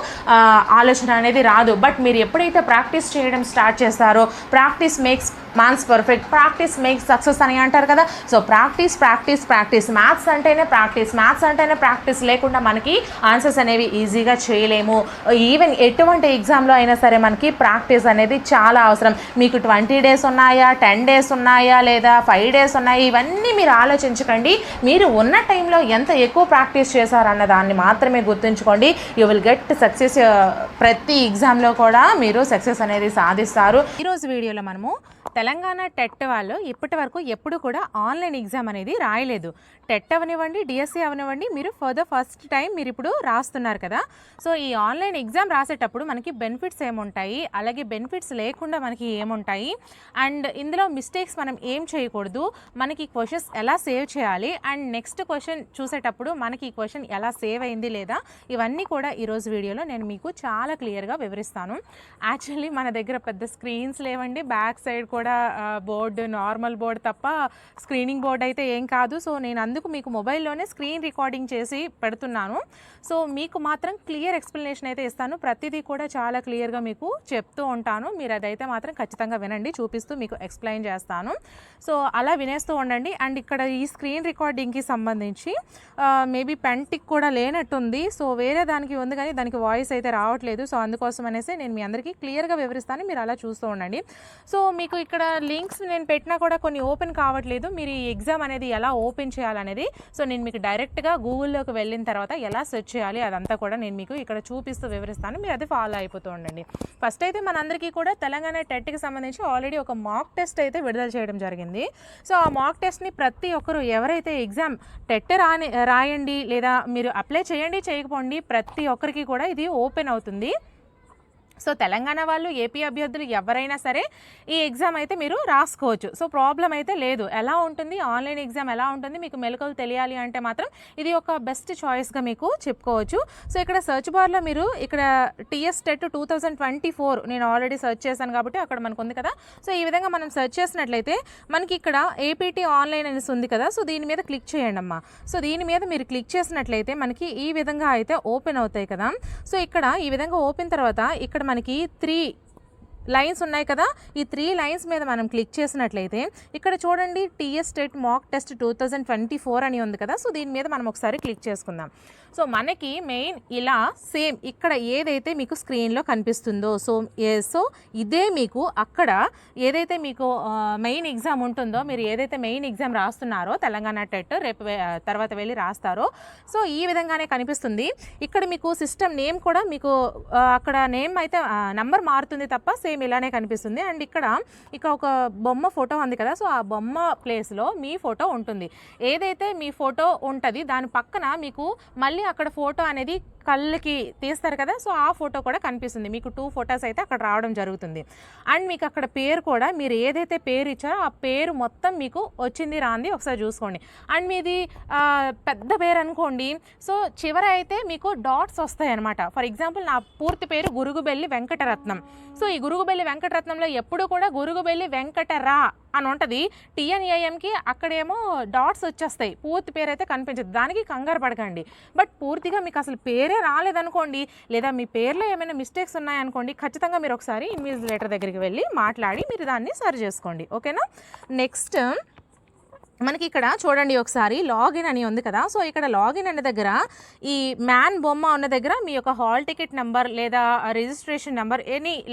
ఆలోచన అనేది రాదు, బట్ మీరు ఎప్పుడైతే ప్రాక్టీస్ చేయడం స్టార్ట్ చేస్తారో practice makes maths perfect, practice makes success అని అంటారు కదా. So practice practice practice, maths అంటేనే ప్రాక్టీస్ లేకుండా మనకి ఆన్సర్స్ అనేవి ఈజీగా చేయలేము. ఈవెన్ ఎటువంటి ఎగ్జామ్లో అయినా సరే మనకి ప్రాక్టీస్ అనేది చాలా అవసరం. మీకు 20 days ఉన్నాయా, 10 days ఉన్నాయా, లేదా 5 days ఉన్నాయా, ఇవన్నీ మీరు ఆలోచించకండి. మీరు ఉన్న టైంలో ఎంత ఎక్కువ ప్రాక్టీస్ చేశారన్న దాన్ని మాత్రమే గుర్తుంచుకోండి. You will get success. ప్రతి ఎగ్జామ్లో కూడా మీరు సక్సెస్ అనేది సాధిస్తారు. ఈరోజు వీడియోలో మనము తెలంగాణ టెట్ వాళ్ళు ఇప్పటి వరకు ఎప్పుడు కూడా ఆన్లైన్ ఎగ్జామ్ అనేది రాయలేదు. టెట్ అవనివ్వండి, డిఎస్సి అవనివ్వండి, మీరు ఫర్ ద ఫస్ట్ టైం మీరు ఇప్పుడు రాస్తున్నారు కదా. సో ఈ ఆన్లైన్ ఎగ్జామ్ రాసేటప్పుడు మనకి బెనిఫిట్స్ ఏముంటాయి, అలాగే బెనిఫిట్స్ లేకుండా మనకి ఏముంటాయి, అండ్ ఇందులో మిస్టేక్స్ మనం ఏం చేయకూడదు, మనకి క్వశ్చన్స్ ఎలా సేవ్ చేయాలి, అండ్ నెక్స్ట్ క్వశ్చన్ చూసేటప్పుడు మనకి ఈ క్వశ్చన్ ఎలా సేవ్ అయింది లేదా, ఇవన్నీ కూడా ఈరోజు వీడియోలో నేను మీకు చాలా క్లియర్గా వివరిస్తాను. యాక్చువల్లీ మన దగ్గర పెద్ద స్క్రీన్స్ లేవండి, బ్యాక్ సైడ్ కూడా బోర్డు నార్మల్ బోర్డు తప్ప స్క్రీనింగ్ బోర్డు అయితే ఏం కాదు. సో నేను అందుకు మీకు మొబైల్లోనే స్క్రీన్ రికార్డింగ్ చేసి పెడుతున్నాను. సో మీకు మాత్రం క్లియర్ ఎక్స్ప్లెనేషన్ అయితే ఇస్తాను, ప్రతిదీ కూడా చాలా క్లియర్గా మీకు చెప్తూ ఉంటాను. మీరు అదైతే మాత్రం ఖచ్చితంగా వినండి, చూపిస్తూ మీకు ఎక్స్ప్లెయిన్ చేస్తాను. సో అలా వినేస్తూ ఉండండి. అండ్ ఇక్కడ ఈ స్క్రీన్ రికార్డింగ్కి సంబంధించి మేబీ పెంటిక్ కూడా లేనట్టుంది. సో వేరే దానికి ఉంది కానీ దానికి వాయిస్ అయితే రావట్లేదు. సో అందుకోసం అనేసి నేను మీ అందరికీ క్లియర్గా వివరిస్తాను, మీరు అలా చూస్తూ ఉండండి. సో మీకు ఇక్కడ లింక్స్ నేను పెట్టినా కూడా కొన్ని ఓపెన్ కావట్లేదు. మీరు ఈ ఎగ్జామ్ అనేది ఎలా ఓపెన్ చేయాలనేది సో నేను మీకు డైరెక్ట్గా గూగుల్లోకి వెళ్ళిన తర్వాత ఎలా సెర్చ్ చేయాలి అదంతా కూడా నేను మీకు ఇక్కడ చూపిస్తూ వివరిస్తాను, మీరు అది ఫాలో అయిపోతూ ఉండండి. ఫస్ట్ అయితే మనందరికీ కూడా తెలంగాణ టెట్కి సంబంధించి ఆల్రెడీ ఒక మాక్ టెస్ట్ అయితే విడుదల చేయడం జరిగింది. సో ఆ మాక్ టెస్ట్ని ప్రతి ఒక్కరు ఎవరైతే ఎగ్జామ్ టెట్ రాయండి లేదా మీరు అప్లై చేయండి చేయకపోండి, ప్రతి ఒక్కరికి కూడా ఇది ఓపెన్ అవుతుంది. సో తెలంగాణ వాళ్ళు, ఏపీ అభ్యర్థులు ఎవరైనా సరే ఈ ఎగ్జామ్ అయితే మీరు రాసుకోవచ్చు. సో ప్రాబ్లం అయితే లేదు. ఎలా ఉంటుంది ఆన్లైన్ ఎగ్జామ్ ఎలా ఉంటుంది మీకు మెలకువలు తెలియాలి అంటే మాత్రం ఇది ఒక బెస్ట్ చాయిస్గా మీకు చెప్పుకోవచ్చు. సో ఇక్కడ సెర్చ్ బార్లో మీరు ఇక్కడ టీఎస్ టెట్ 2024 నేను ఆల్రెడీ సెర్చ్ చేశాను కాబట్టి అక్కడ మనకు ఉంది కదా. సో ఈ విధంగా మనం సెర్చ్ చేసినట్లయితే మనకి ఇక్కడ ఏపీటీ ఆన్లైన్ అనేసి ఉంది కదా. సో దీని మీద క్లిక్ చేయండి అమ్మా. సో దీని మీద మీరు క్లిక్ చేసినట్లయితే మనకి ఈ విధంగా అయితే ఓపెన్ అవుతాయి కదా. సో ఇక్కడ ఈ విధంగా ఓపెన్ తర్వాత ఇక్కడ మనకి 3 లైన్స్ ఉన్నాయి కదా. ఈ 3 లైన్స్ మీద మనం క్లిక్ చేసినట్లయితే ఇక్కడ చూడండి టీఎస్ టెట్ మాక్ టెస్ట్ 2024 అని ఉంది కదా. సో దీని మీద మనం ఒకసారి క్లిక్ చేసుకుందాం. సో మనకి మెయిన్ ఇలా సేమ్ ఇక్కడ ఏదైతే మీకు స్క్రీన్లో కనిపిస్తుందో సో ఇదే మీకు అక్కడ ఏదైతే మీకు మెయిన్ ఎగ్జామ్ ఉంటుందో, మీరు ఏదైతే మెయిన్ ఎగ్జామ్ రాస్తున్నారో తెలంగాణ టెట్ రేపు తర్వాత వెళ్ళి రాస్తారో, సో ఈ విధంగానే కనిపిస్తుంది. ఇక్కడ మీకు సిస్టమ్ నేమ్ కూడా మీకు అక్కడ నేమ్ అయితే నంబర్ మారుతుంది తప్ప సేమ్ ఇలానే కనిపిస్తుంది. అండ్ ఇక్కడ ఒక బొమ్మ ఫోటో ఉంది కదా, సో ఆ బొమ్మ ప్లేస్లో మీ ఫోటో ఉంటుంది. ఏదైతే మీ ఫోటో ఉంటుంది దాని పక్కన మీకు మళ్ళీ అక్కడ ఫోటో అనేది కళ్ళకి తీస్తారు కదా, సో ఆ ఫోటో కూడా కనిపిస్తుంది. మీకు 2 ఫొటోస్ అయితే అక్కడ రావడం జరుగుతుంది. అండ్ మీకు అక్కడ పేరు కూడా మీరు ఏదైతే పేరు ఇచ్చారో ఆ పేరు మొత్తం మీకు వచ్చింది రాంది ఒకసారి చూసుకోండి. అండ్ మీది పెద్ద పేరు అనుకోండి, సో చివర అయితే మీకు డాట్స్ వస్తాయి అనమాట. ఫర్ ఎగ్జాంపుల్ నా పూర్తి పేరు గురుగుబెల్లి వెంకటరత్నం. సో ఈ గురుగుబెల్లి వెంకటరత్నంలో ఎప్పుడు కూడా గురుగుబెల్లి వెంకటరా అని ఉంటుంది. TNAMకి అక్కడేమో డాట్స్ వచ్చేస్తాయి, పూర్తి పేరు అయితే కనిపించదు. దానికి కంగారు పడకండి. బట్ పూర్తిగా మీకు అసలు పేరే రాలేదనుకోండి, లేదా మీ పేర్లో ఏమైనా మిస్టేక్స్ ఉన్నాయనుకోండి, ఖచ్చితంగా మీరు ఒకసారి ఇన్విజిలేటర్ దగ్గరికి వెళ్ళి మాట్లాడి మీరు దాన్ని సరి చేసుకోండి. ఓకేనా. నెక్స్ట్ మనకి ఇక్కడ చూడండి ఒకసారి లాగిన్ అని ఉంది కదా, సో ఇక్కడ లాగిన్ అనే దగ్గర ఈ మ్యాన్ బొమ్మ ఉన్న దగ్గర మీ యొక్క హాల్ టికెట్ నెంబర్ లేదా రిజిస్ట్రేషన్ నెంబర్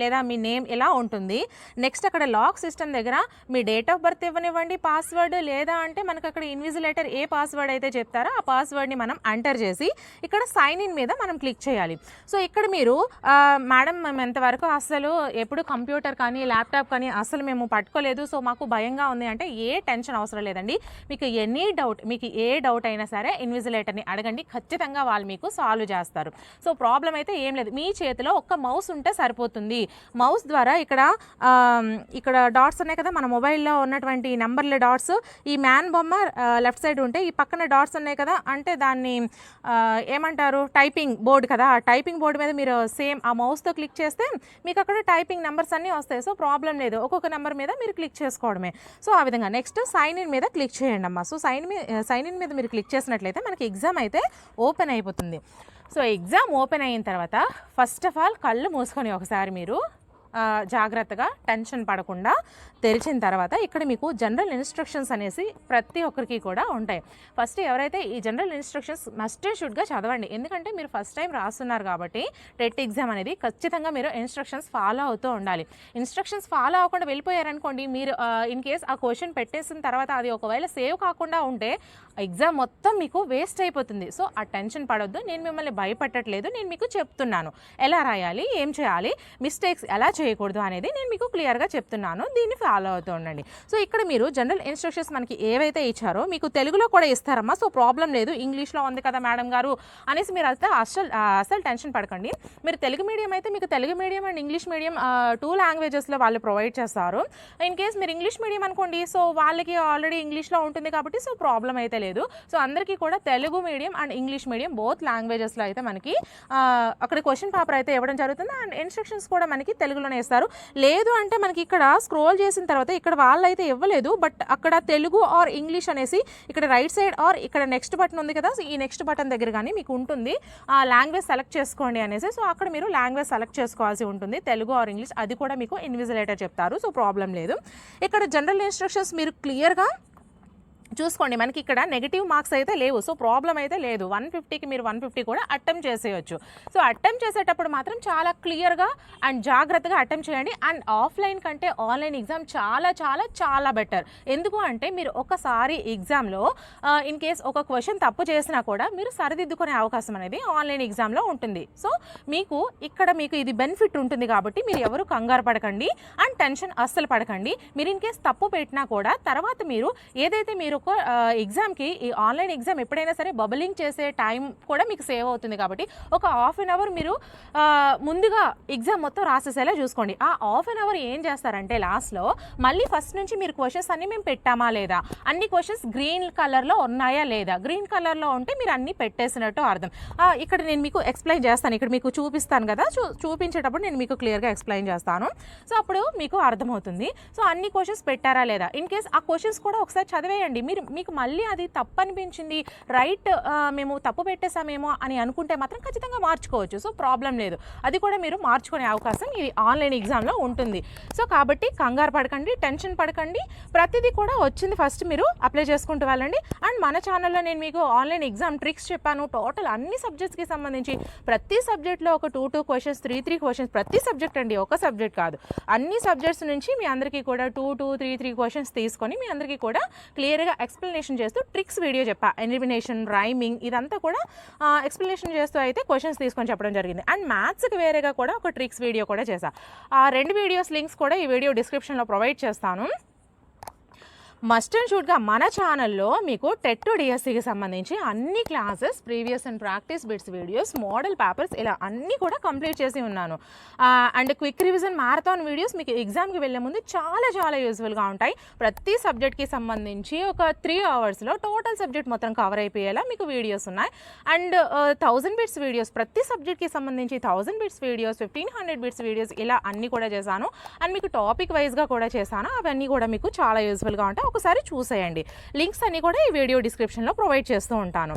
లేదా మీ నేమ్ ఇలా ఉంటుంది. నెక్స్ట్ అక్కడ లాక్ సిస్టమ్ దగ్గర మీ డేట్ ఆఫ్ బర్త్ ఇవ్వనివ్వండి, పాస్వర్డ్, లేదా అంటే మనకు అక్కడ ఇన్విజిలేటర్ ఏ పాస్వర్డ్ అయితే చెప్తారో ఆ పాస్వర్డ్ని మనం ఎంటర్ చేసి ఇక్కడ సైన్ ఇన్ మీద మనం క్లిక్ చేయాలి. సో ఇక్కడ మీరు మేడం మేము ఎంతవరకు అసలు ఎప్పుడు కంప్యూటర్ కానీ ల్యాప్టాప్ కానీ అసలు మేము పట్టుకోలేదు, సో మాకు భయంగా ఉంది అంటే ఏ టెన్షన్ అవసరం లేదండి. మీకు మీకు ఏ డౌట్ అయినా సరే ఇన్విజిలేటర్ని అడగండి, ఖచ్చితంగా వాళ్ళు మీకు సాల్వ్ చేస్తారు. సో ప్రాబ్లం అయితే ఏం లేదు, మీ చేతిలో ఒక్క మౌస్ ఉంటే సరిపోతుంది. మౌస్ ద్వారా ఇక్కడ డాట్స్ ఉన్నాయి కదా, మన మొబైల్లో ఉన్నటువంటి నెంబర్ల డాట్స్, ఈ మ్యాన్ బొమ్మ లెఫ్ట్ సైడ్ ఉంటే ఈ పక్కన డాట్స్ ఉన్నాయి కదా, అంటే దాన్ని ఏమంటారు, టైపింగ్ బోర్డు కదా, ఆ టైపింగ్ బోర్డు మీద మీరు సేమ్ ఆ మౌస్తో క్లిక్ చేస్తే మీకు అక్కడ టైపింగ్ నెంబర్స్ అన్నీ వస్తాయి. సో ప్రాబ్లం లేదు, ఒక్కొక్క నెంబర్ మీద మీరు క్లిక్ చేసుకోవడమే. సో ఆ విధంగా నెక్స్ట్ సైన్ ఇన్ మీద క్లిక్ చేయండి అమ్మా. సో సైన్ ఇన్ మీద మీరు క్లిక్ చేసినట్లయితే మనకి ఎగ్జామ్ అయితే ఓపెన్ అయిపోతుంది. సో ఎగ్జామ్ ఓపెన్ అయిన తర్వాత ఫస్ట్ ఆఫ్ ఆల్ కళ్ళు మూసుకొని ఒకసారి మీరు జాగ్రత్తగా టెన్షన్ పడకుండా తెరిచిన తర్వాత ఇక్కడ మీకు జనరల్ ఇన్స్ట్రక్షన్స్ అనేసి ప్రతి ఒక్కరికి కూడా ఉంటాయి. ఫస్ట్ ఎవరైతే ఈ జనరల్ ఇన్స్ట్రక్షన్స్ మస్ట్ అండ్ షుడ్గా చదవండి, ఎందుకంటే మీరు ఫస్ట్ టైం రాస్తున్నారు కాబట్టి టెట్ ఎగ్జామ్ అనేది ఖచ్చితంగా మీరు ఇన్స్ట్రక్షన్స్ ఫాలో అవుతూ ఉండాలి. ఇన్స్ట్రక్షన్స్ ఫాలో అవ్వకుండా వెళ్ళిపోయారనుకోండి, మీరు ఇన్ కేస్ ఆ క్వశ్చన్ పెట్టేసిన తర్వాత అది ఒకవేళ సేవ్ కాకుండా ఉంటే ఎగ్జామ్ మొత్తం మీకు వేస్ట్ అయిపోతుంది. సో ఆ టెన్షన్ పడొద్దు, నేను మిమ్మల్ని భయపెట్టట్లేదు, నేను మీకు చెప్తున్నాను ఎలా రాయాలి, ఏం చేయాలి, మిస్టేక్స్ ఎలా చేయకూడదు అనేది నేను మీకు క్లియర్గా చెప్తున్నాను. దీన్ని ఫాలో అవుతూ ఉండండి. సో ఇక్కడ మీరు జనరల్ ఇన్స్ట్రక్షన్స్ మనకి ఏవైతే ఇచ్చారో మీకు తెలుగులో కూడా ఇస్తారమ్మా. సో ప్రాబ్లం లేదు, ఇంగ్లీష్లో ఉంది కదా మేడం గారు అనేసి మీరు అయితే అసలు టెన్షన్ పడకండి. మీరు తెలుగు మీడియం అయితే మీకు Telugu medium and English medium 2 లాంగ్వేజెస్లో వాళ్ళు ప్రొవైడ్ చేస్తారు. ఇన్ కేస్ మీరు ఇంగ్లీష్ మీడియం అనుకోండి, సో వాళ్ళకి ఆల్రెడీ ఇంగ్లీష్లో ఉంటుంది కాబట్టి సో ప్రాబ్లం అయితే లేదు. సో అందరికీ కూడా Telugu medium and English medium both లాంగ్వేజెస్లో అయితే మనకి అక్కడ క్వశ్చన్ పేపర్ అయితే ఇవ్వడం జరుగుతుంది. అండ్ ఇన్స్ట్రక్షన్స్ కూడా మనకి తెలుగులోనే ఇస్తారు. లేదు అంటే మనకి ఇక్కడ స్క్రోల్ చేసిన తర్వాత ఇక్కడ వాళ్ళైతే ఇవ్వలేదు, బట్ అక్కడ తెలుగు ఆర్ ఇంగ్లీష్ అనేసి ఇక్కడ రైట్ సైడ్ ఆర్ ఇక్కడ నెక్స్ట్ బటన్ ఉంది కదా, సో ఈ నెక్స్ట్ బటన్ దగ్గర కానీ మీకు ఉంటుంది ఆ లాంగ్వేజ్ సెలెక్ట్ చేసుకోండి అనేసి. సో అక్కడ మీరు లాంగ్వేజ్ సెలెక్ట్ చేసుకోవాల్సి ఉంటుంది, తెలుగు ఆర్ ఇంగ్లీష్, అది కూడా మీకు ఇన్విజిలేటర్ చెప్తారు. సో ప్రాబ్లం లేదు. ఇక్కడ జనరల్ ఇన్స్ట్రక్షన్స్ మీరు క్లియర్గా చూసుకోండి, మనకి ఇక్కడ నెగిటివ్ మార్క్స్ అయితే లేవు. సో ప్రాబ్లం అయితే లేదు, 150కి మీరు 150 కూడా అటెంప్ట్ చేసేయచ్చు. సో అటెంప్ట్ చేసేటప్పుడు మాత్రం చాలా క్లియర్గా అండ్ జాగ్రత్తగా అటెంప్ట్ చేయండి. అండ్ ఆఫ్లైన్ కంటే ఆన్లైన్ ఎగ్జామ్ చాలా చాలా చాలా బెటర్. ఎందుకు అంటే మీరు ఒకసారి ఎగ్జామ్లో ఇన్ కేస్ ఒక క్వశ్చన్ తప్పు చేసినా కూడా మీరు సరిదిద్దుకునే అవకాశం అనేది ఆన్లైన్ ఎగ్జామ్లో ఉంటుంది. సో మీకు ఇది బెనిఫిట్ ఉంటుంది కాబట్టి మీరు ఎవరు కంగారు పడకండి అండ్ టెన్షన్ అస్సలు పడకండి. మీరు ఇన్ కేస్ తప్పు పెట్టినా కూడా తర్వాత మీరు ఏదైతే మీరు ఎగ్జామ్కి ఈ ఆన్లైన్ ఎగ్జామ్ ఎప్పుడైనా సరే బబలింగ్ చేసే టైం కూడా మీకు సేవ్ అవుతుంది కాబట్టి ఒక హాఫ్ అన్ అవర్ మీరు ముందుగా ఎగ్జామ్ మొత్తం రాసేసేలా చూసుకోండి. ఆ హాఫ్ అన్ అవర్ ఏం చేస్తారంటే లాస్ట్లో మళ్ళీ ఫస్ట్ నుంచి మీరు క్వశ్చన్స్ అన్నీ మేము పెట్టామా లేదా, అన్ని క్వశ్చన్స్ గ్రీన్ కలర్లో ఉన్నాయా లేదా, గ్రీన్ కలర్లో ఉంటే మీరు అన్నీ పెట్టేసినట్టు అర్థం. ఇక్కడ నేను మీకు ఎక్స్ప్లెయిన్ చేస్తాను, ఇక్కడ మీకు చూపిస్తాను కదా, చూపించేటప్పుడు నేను మీకు క్లియర్గా ఎక్స్ప్లెయిన్ చేస్తాను. సో అప్పుడు మీకు అర్థమవుతుంది. సో అన్ని క్వశ్చన్స్ పెట్టారా లేదా, ఇన్ కేస్ ఆ క్వశ్చన్స్ కూడా ఒకసారి చదివేయండి. మీరు మీకు మళ్ళీ అది తప్పు అనిపించింది, రైట్ మేము తప్పు పెట్టేసామేమో అని అనుకుంటే మాత్రం ఖచ్చితంగా మార్చుకోవచ్చు. సో ప్రాబ్లం లేదు, అది కూడా మీరు మార్చుకునే అవకాశం ఈ ఆన్లైన్ ఎగ్జామ్లో ఉంటుంది. సో కాబట్టి కంగారు పడకండి, టెన్షన్ పడకండి, ప్రతిదీ కూడా వచ్చింది ఫస్ట్ మీరు అప్లై చేసుకుంటూ వెళ్ళండి. అండ్ మన ఛానల్లో నేను మీకు ఆన్లైన్ ఎగ్జామ్ ట్రిక్స్ చెప్పాను. టోటల్ అన్ని సబ్జెక్ట్స్కి సంబంధించి ప్రతి సబ్జెక్ట్లో ఒక 2 క్వశ్చన్స్, 3 క్వశ్చన్స్, ప్రతి సబ్జెక్ట్ అండి, ఒక సబ్జెక్ట్ కాదు, అన్ని సబ్జెక్ట్స్ నుంచి మీ అందరికీ కూడా 2, 3 క్వశ్చన్స్ తీసుకొని మీ అందరికీ కూడా క్లియర్గా ఎక్స్ప్లెనేషన్ చేస్తూ ట్రిక్స్ వీడియో చెప్పా. ఎలిమినేషన్, రైమింగ్ ఇదంతా కూడా ఎక్స్ప్లెనేషన్ చేస్తూ అయితే క్వశ్చన్స్ తీసుకొని చెప్పడం జరిగింది. అండ్ మ్యాథ్స్కి వేరేగా కూడా ఒక ట్రిక్స్ వీడియో కూడా చేశా. ఆ 2 వీడియోస్ లింక్స్ కూడా ఈ వీడియో డిస్క్రిప్షన్లో ప్రొవైడ్ చేస్తాను. మస్ట్ అండ్ షూడ్గా మన ఛానల్లో మీకు టెట్ టు డిఎస్సికి సంబంధించి అన్ని classes, previous and practice bits videos, model papers ఇలా అన్నీ కూడా కంప్లీట్ చేసి ఉన్నాను. And quick revision marathon videos మీకు ఎగ్జామ్కి వెళ్ళే ముందు చాలా చాలా యూజ్ఫుల్గా ఉంటాయి. ప్రతి సబ్జెక్ట్కి సంబంధించి ఒక 3 అవర్స్లో టోటల్ సబ్జెక్ట్ మొత్తం కవర్ అయిపోయేలా మీకు వీడియోస్ ఉన్నాయి. అండ్ 1000 బిట్స్ వీడియోస్, ప్రతి సబ్జెక్ట్కి సంబంధించి 1000 బిట్స్ వీడియోస్, 1500 బిట్స్ వీడియోస్ ఇలా అన్నీ కూడా చేశాను. అండ్ మీకు టాపిక్ వైజ్గా కూడా చేశాను. అవన్నీ కూడా మీకు చాలా యూజ్ఫుల్గా ఉంటాయి, ఒకసారి చూసేయండి. లింక్స్ అన్ని కూడా ఈ వీడియో డిస్క్రిప్షన్లో ప్రొవైడ్ చేస్తూ ఉంటాను.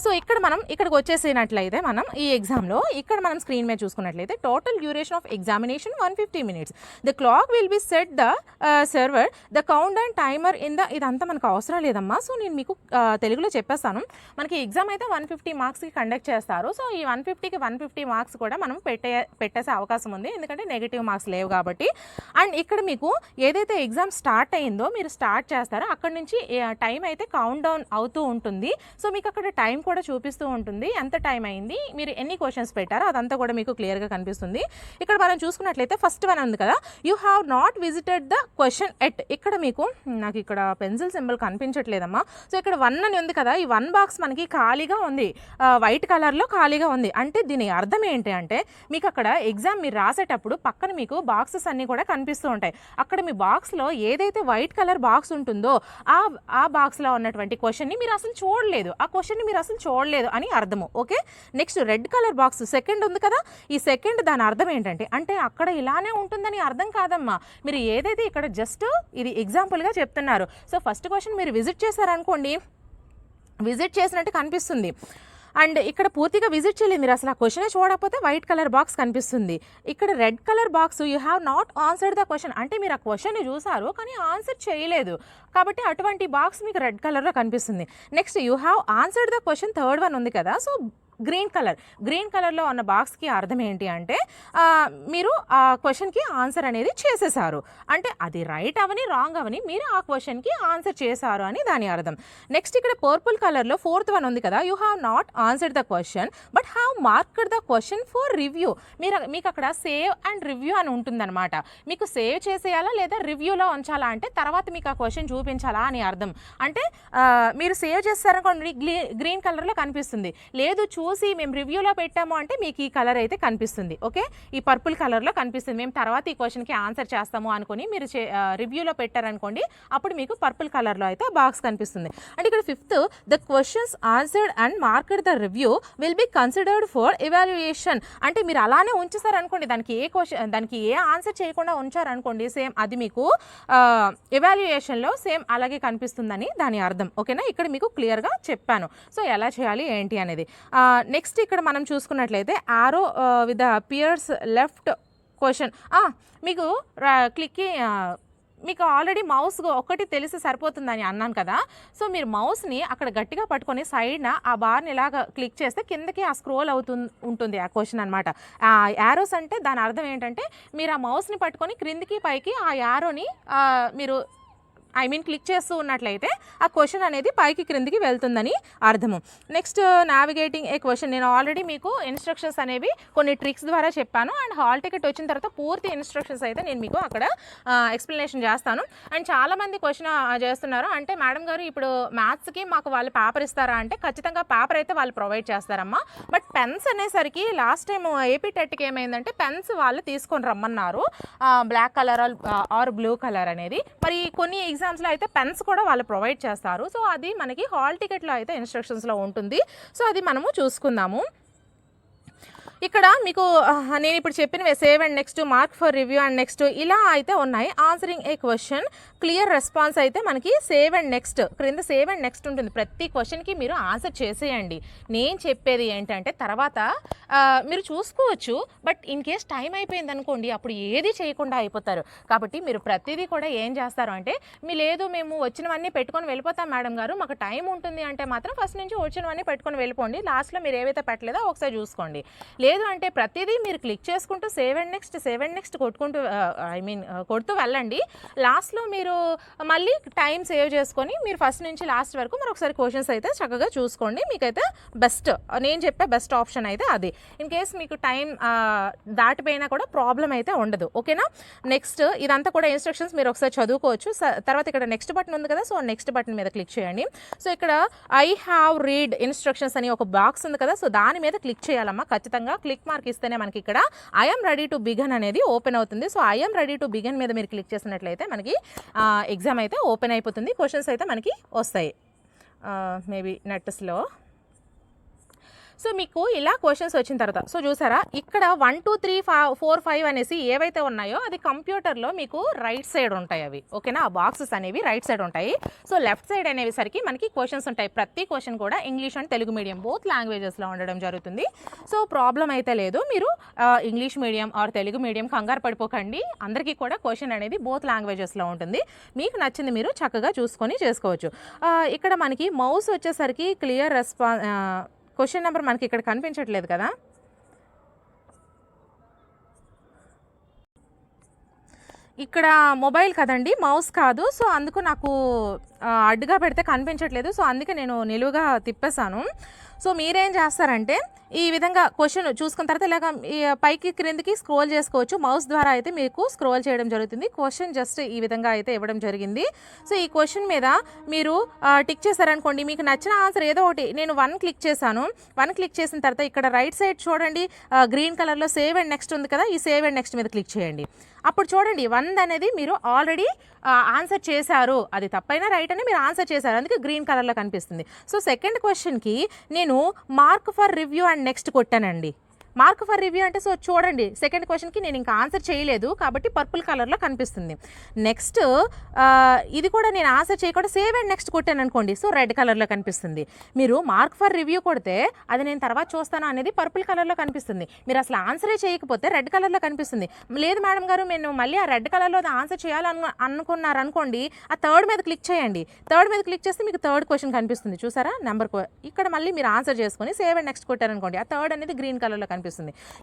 సో ఇక్కడికి వచ్చేసినట్లయితే మనం ఈ ఎగ్జామ్లో ఇక్కడ మనం స్క్రీన్ మీద చూసుకున్నట్లయితే total duration of examination 150 minutes. The clock will be set the server the count and timer in the, ఇదంతా మనకు అవసరం లేదమ్మా. సో నేను మీకు తెలుగులో చెప్పేస్తాను. మనకి ఎగ్జామ్ అయితే 150 మార్క్స్కి కండక్ట్ చేస్తారు. సో ఈ 150కి 150 మార్క్స్ కూడా మనం పెట్టేసే అవకాశం ఉంది, ఎందుకంటే నెగిటివ్ మార్క్స్ లేవు కాబట్టి. అండ్ ఇక్కడ మీకు ఏదైతే ఎగ్జామ్ స్టార్ట్ అయిందో మీరు స్టార్ట్ చేస్తారో అక్కడ నుంచి టైం అయితే కౌంట్ డౌన్ అవుతూ ఉంటుంది. సో మీకు అక్కడ టైం కూడా చూపిస్తూ ఉంటుంది, ఎంత టైం అయింది, మీరు ఎన్ని క్వశ్చన్స్ పెట్టారో అదంతా కూడా మీకు క్లియర్గా కనిపిస్తుంది. ఇక్కడ మనం చూసుకున్నట్లయితే ఫస్ట్ వన్ ఉంది కదా, you have not visited the question at. ఇక్కడ మీకు, నాకు ఇక్కడ పెన్సిల్ సింబల్ కనిపించట్లేదమ్మా. సో ఇక్కడ 1 అని ఉంది కదా, ఈ 1 బాక్స్ మనకి ఖాళీగా ఉంది, వైట్ కలర్లో ఖాళీగా ఉంది. అంటే దీని అర్థం ఏంటి అంటే మీకు అక్కడ ఎగ్జామ్ మీరు రాసేటప్పుడు పక్కన మీకు బాక్సెస్ అన్నీ కూడా కనిపిస్తూ ఉంటాయి. అక్కడ మీ బాక్స్లో ఏదైతే వైట్ కలర్ బాక్స్ ఉంటుందో ఆ బాక్స్లో ఉన్నటువంటి క్వశ్చన్ని మీరు అసలు చూడలేదు, ఆ క్వశ్చన్ని మీరు అసలు చూడలేదు అని అర్థము. Okay, next red colour box second ఉంది కదా, ఈ సెకండ్ దాని అర్థం ఏంటంటే అంటే అక్కడ ఇలానే ఉంటుందని అర్థం కాదమ్మా. మీరు ఏదైతే ఇక్కడ జస్ట్ ఇది ఎగ్జాంపుల్గా చెప్తున్నారు. సో ఫస్ట్ క్వశ్చన్ మీరు విజిట్ చేశారనుకోండి, విజిట్ చేసినట్టు కనిపిస్తుంది. అండ్ ఇక్కడ పూర్తిగా విజిట్ చేయలేదు, మీరు అసలు ఆ క్వశ్చనే చూడకపోతే వైట్ కలర్ బాక్స్ కనిపిస్తుంది. ఇక్కడ red colour box you have not answered the question, అంటే మీరు ఆ క్వశ్చన్ని చూసారు కానీ ఆన్సర్ చేయలేదు, కాబట్టి అటువంటి బాక్స్ మీకు రెడ్ కలర్లో కనిపిస్తుంది. Next you have answered the question, third one ఉంది కదా, సో గ్రీన్ కలర్లో ఉన్న బాక్స్కి అర్థం ఏంటి అంటే మీరు ఆ క్వశ్చన్కి ఆన్సర్ అనేది చేసేసారు, అంటే అది రైట్ అవని రాంగ్ అవని మీరు ఆ క్వశ్చన్కి ఆన్సర్ చేశారు అని దాని అర్థం. నెక్స్ట్ ఇక్కడ పర్పుల్ కలర్లో ఫోర్త్ వన్ ఉంది కదా, you have not answered the question but have marked the question for review. మీకు అక్కడ సేవ్ అండ్ రివ్యూ అని ఉంటుందన్నమాట. మీకు సేవ్ చేసేయాలా లేదా రివ్యూలో ఉంచాలా అంటే తర్వాత మీకు ఆ క్వశ్చన్ చూపించాలా అని అర్థం. అంటే మీరు సేవ్ చేస్తారనుకోండి గ్రీన్ కలర్లో కనిపిస్తుంది, లేదు చూసి మేము రివ్యూలో పెట్టాము అంటే మీకు ఈ కలర్ అయితే కనిపిస్తుంది. ఓకే, ఈ పర్పుల్ కలర్లో కనిపిస్తుంది. మేము తర్వాత ఈ క్వశ్చన్కి ఆన్సర్ చేస్తాము అనుకుని మీరు రివ్యూలో పెట్టారనుకోండి, అప్పుడు మీకు పర్పుల్ కలర్లో అయితే బాక్స్ కనిపిస్తుంది. అంటే ఇక్కడ fifth, the questions answered and marked the review will be considered for evaluation. అంటే మీరు అలానే ఉంచేసారనుకోండి, దానికి ఏ ఆన్సర్ చేయకుండా ఉంచారనుకోండి, సేమ్ అది మీకు ఎవాల్యుయేషన్లో సేమ్ అలాగే కనిపిస్తుందని దాని అర్థం. ఓకేనా, ఇక్కడ మీకు క్లియర్గా చెప్పాను. సో ఎలా చేయాలి ఏంటి అనేది. నెక్స్ట్ ఇక్కడ మనం చూసుకున్నట్లయితే ఆరో విత్ ద పియర్స్ లెఫ్ట్ క్వశ్చన్, మీకు మీకు ఆల్రెడీ మౌస్ ఒకటి తెలిసి సరిపోతుందని అన్నాను కదా. సో మీరు మౌస్ని అక్కడ గట్టిగా పట్టుకొని సైడ్న ఆ బార్ని ఇలాగ క్లిక్ చేస్తే కిందకి ఆ స్క్రోల్ ఉంటుంది ఆ క్వశ్చన్ అనమాట. ఆ యారోస్ అంటే దాని అర్థం ఏంటంటే మీరు ఆ మౌస్ని పట్టుకొని క్రిందికి పైకి ఆ యారోని మీరు క్లిక్ చేస్తూ ఉన్నట్లయితే ఆ క్వశ్చన్ అనేది పైకి క్రిందికి వెళ్తుందని అర్థము. నెక్స్ట్ నావిగేటింగ్ ఏ క్వశ్చన్, నేను ఆల్రెడీ మీకు ఇన్స్ట్రక్షన్స్ అనేవి కొన్ని ట్రిక్స్ ద్వారా చెప్పాను. అండ్ హాల్ టికెట్ వచ్చిన తర్వాత పూర్తి ఇన్స్ట్రక్షన్స్ అయితే నేను మీకు అక్కడ ఎక్స్ప్లెనేషన్ చేస్తాను. అండ్ చాలామంది క్వశ్చన్ చేస్తున్నారు, అంటే మేడం గారు ఇప్పుడు మ్యాథ్స్కి మాకు వాళ్ళు పేపర్ ఇస్తారా అంటే ఖచ్చితంగా పేపర్ అయితే వాళ్ళు ప్రొవైడ్ చేస్తారమ్మా. బట్ పెన్స్ అనేసరికి లాస్ట్ టైం ఏపీ టెట్కి ఏమైందంటే పెన్స్ వాళ్ళు తీసుకొని రమ్మన్నారు, black colour or blue colour అనేది. మరి కొన్ని ఎగ్జామ్స్లో అయితే పెన్స్ కూడా వాళ్ళు ప్రొవైడ్ చేస్తారు. సో అది మనకి హాల్ టికెట్లో అయితే ఇన్స్ట్రక్షన్స్లో ఉంటుంది. సో అది మనము చూసుకుందాము. ఇక్కడ మీకు నేను ఇప్పుడు చెప్పినవి save and next mark for review and next ఇలా అయితే ఉన్నాయి. ఆన్సరింగ్ ఏ క్వశ్చన్ క్లియర్ రెస్పాన్స్ అయితే మనకి సేవ్ అండ్ నెక్స్ట్ క్రింద సేవ్ అండ్ నెక్స్ట్ ఉంటుంది. ప్రతి క్వశ్చన్కి మీరు ఆన్సర్ చేసేయండి. నేను చెప్పేది ఏంటంటే తర్వాత మీరు చూసుకోవచ్చు, బట్ ఇన్ కేస్ టైం అయిపోయింది అనుకోండి అప్పుడు ఏది చేయకుండా అయిపోతారు. కాబట్టి మీరు ప్రతిదీ కూడా ఏం చేస్తారు అంటే లేదు మేము వచ్చినవన్నీ పెట్టుకొని వెళ్ళిపోతాం మేడం గారు, మాకు టైం ఉంటుంది అంటే మాత్రం ఫస్ట్ నుంచి వచ్చినవన్నీ పెట్టుకొని వెళ్ళిపోండి. లాస్ట్లో మీరు ఏవైతే పెట్టలేదో ఒకసారి చూసుకోండి. లేదు అంటే ప్రతిదీ మీరు క్లిక్ చేసుకుంటూ సేవ్ అండ్ నెక్స్ట్ కొట్టుకుంటూ కొడుతూ వెళ్ళండి. లాస్ట్లో మీరు మళ్ళీ టైం సేవ్ చేసుకొని మీరు ఫస్ట్ నుంచి లాస్ట్ వరకు మరి ఒకసారి క్వశ్చన్స్ అయితే చక్కగా చూసుకోండి. మీకైతే బెస్ట్ నేను చెప్పే బెస్ట్ ఆప్షన్ అయితే అది. ఇన్ కేస్ మీకు టైం దాటిపోయినా కూడా ప్రాబ్లం అయితే ఉండదు. ఓకేనా? నెక్స్ట్ ఇదంతా కూడా ఇన్స్ట్రక్షన్స్ మీరు ఒకసారి చదువుకోవచ్చు. తర్వాత ఇక్కడ నెక్స్ట్ బటన్ ఉంది కదా, సో నెక్స్ట్ బటన్ మీద క్లిక్ చేయండి. సో ఇక్కడ ఐ హ్యావ్ రీడ్ ఇన్స్ట్రక్షన్స్ అని ఒక బాక్స్ ఉంది కదా, సో దాని మీద క్లిక్ చేయాలమ్మా. ఖచ్చితంగా క్లిక్ మార్క్ ఇస్తేనే మనకి ఇక్కడ ఐఎమ్ రెడీ టు బిగిన్ అనేది ఓపెన్ అవుతుంది. So I'm ready to begin మీద మీరు క్లిక్ చేసినట్లయితే మనకి ఎగ్జామ్ అయితే ఓపెన్ అయిపోతుంది. క్వశ్చన్స్ అయితే మనకి వస్తాయి. Maybe net slow. సో మీకు ఇలా క్వశ్చన్స్ వచ్చిన తర్వాత సో చూసారా ఇక్కడ 1 2 3 4 5 అనేసి ఏవైతే ఉన్నాయో అది కంప్యూటర్లో మీకు రైట్ సైడ్ ఉంటాయి అవి. ఓకేనా? ఆ బాక్సెస్ అనేవి రైట్ సైడ్ ఉంటాయి. సో లెఫ్ట్ సైడ్ అనేవి సరికి మనకి క్వశ్చన్స్ ఉంటాయి. ప్రతి క్వశ్చన్ కూడా English and Telugu medium both లాంగ్వేజెస్లో ఉండడం జరుగుతుంది. సో ప్రాబ్లం అయితే లేదు. మీరు English medium or Telugu medium కంగారు పడిపోకండి. అందరికీ కూడా క్వశ్చన్ అనేది బోత్ లాంగ్వేజెస్లో ఉంటుంది. మీకు నచ్చింది మీరు చక్కగా చూసుకొని చేసుకోవచ్చు. ఇక్కడ మనకి మౌస్ వచ్చేసరికి క్లియర్ క్వశ్చన్ నెంబర్ మనకి ఇక్కడ కనిపించట్లేదు కదా. ఇక్కడ మొబైల్ కదండి, మౌస్ కాదు. సో అందుకు నాకు అడ్డుగా పెడితే కనిపించట్లేదు. సో అందుకే నేను నిలువుగా తిప్పేశాను. సో మీరేం చేస్తారంటే ఈ విధంగా క్వశ్చన్ చూసుకున్న తర్వాత ఇలాగ పైకి క్రిందికి స్క్రోల్ చేసుకోవచ్చు. మౌస్ ద్వారా అయితే మీకు స్క్రోల్ చేయడం జరుగుతుంది. క్వశ్చన్ జస్ట్ ఈ విధంగా అయితే ఇవ్వడం జరిగింది. సో ఈ క్వశ్చన్ మీద మీరు టిక్ చేశారనుకోండి, మీకు నచ్చిన ఆన్సర్ ఏదో ఒకటి. నేను 1 క్లిక్ చేశాను. 1 క్లిక్ చేసిన తర్వాత ఇక్కడ రైట్ సైడ్ చూడండి గ్రీన్ కలర్లో సేవ్ అండ్ నెక్స్ట్ ఉంది కదా, ఈ సేవ్ అండ్ నెక్స్ట్ మీద క్లిక్ చేయండి. అప్పుడు చూడండి 1 అనేది మీరు ఆల్రెడీ ఆన్సర్ చేశారు. అది తప్పైనా రైట్ అని మీరు ఆన్సర్ చేశారు, అందుకే గ్రీన్ కలర్లో కనిపిస్తుంది. సో సెకండ్ క్వశ్చన్కి నేను mark for review and next కొట్టానండి. మార్క్ ఫర్ రివ్యూ అంటే సో చూడండి సెకండ్ క్వశ్చన్కి నేను ఇంకా ఆన్సర్ చేయలేదు కాబట్టి పర్పుల్ కలర్లో కనిపిస్తుంది. నెక్స్ట్ ఇది కూడా నేను ఆన్సర్ చేయకుండా సేవ్ అండ్ నెక్స్ట్ కొట్టాను అనుకోండి, సో రెడ్ కలర్లో కనిపిస్తుంది. మీరు మార్క్ ఫర్ రివ్యూ కొడితే అది నేను తర్వాత చూస్తాను అనేది పర్పుల్ కలర్లో కనిపిస్తుంది. మీరు అసలు ఆన్సరే చేయకపోతే రెడ్ కలర్లో కనిపిస్తుంది. లేదు మేడం గారు నేను మళ్ళీ ఆ రెడ్ కలర్లో ఆన్సర్ చేయాలనుకున్నారు అనుకోండి, ఆ థర్డ్ మీద క్లిక్ చేయండి. థర్డ్ మీద క్లిక్ చేస్తే మీకు థర్డ్ క్వశ్చన్ కనిపిస్తుంది. చూసారా నెంబర్ ఇక్కడ మళ్ళీ మీరు ఆన్సర్ చేసుకొని సేవ్ అండ్ నెక్స్ట్ కొట్టారనుకోండి, ఆ థర్డ్ అనేది గ్రీన్ కలర్లో కనిపిస్తుంది.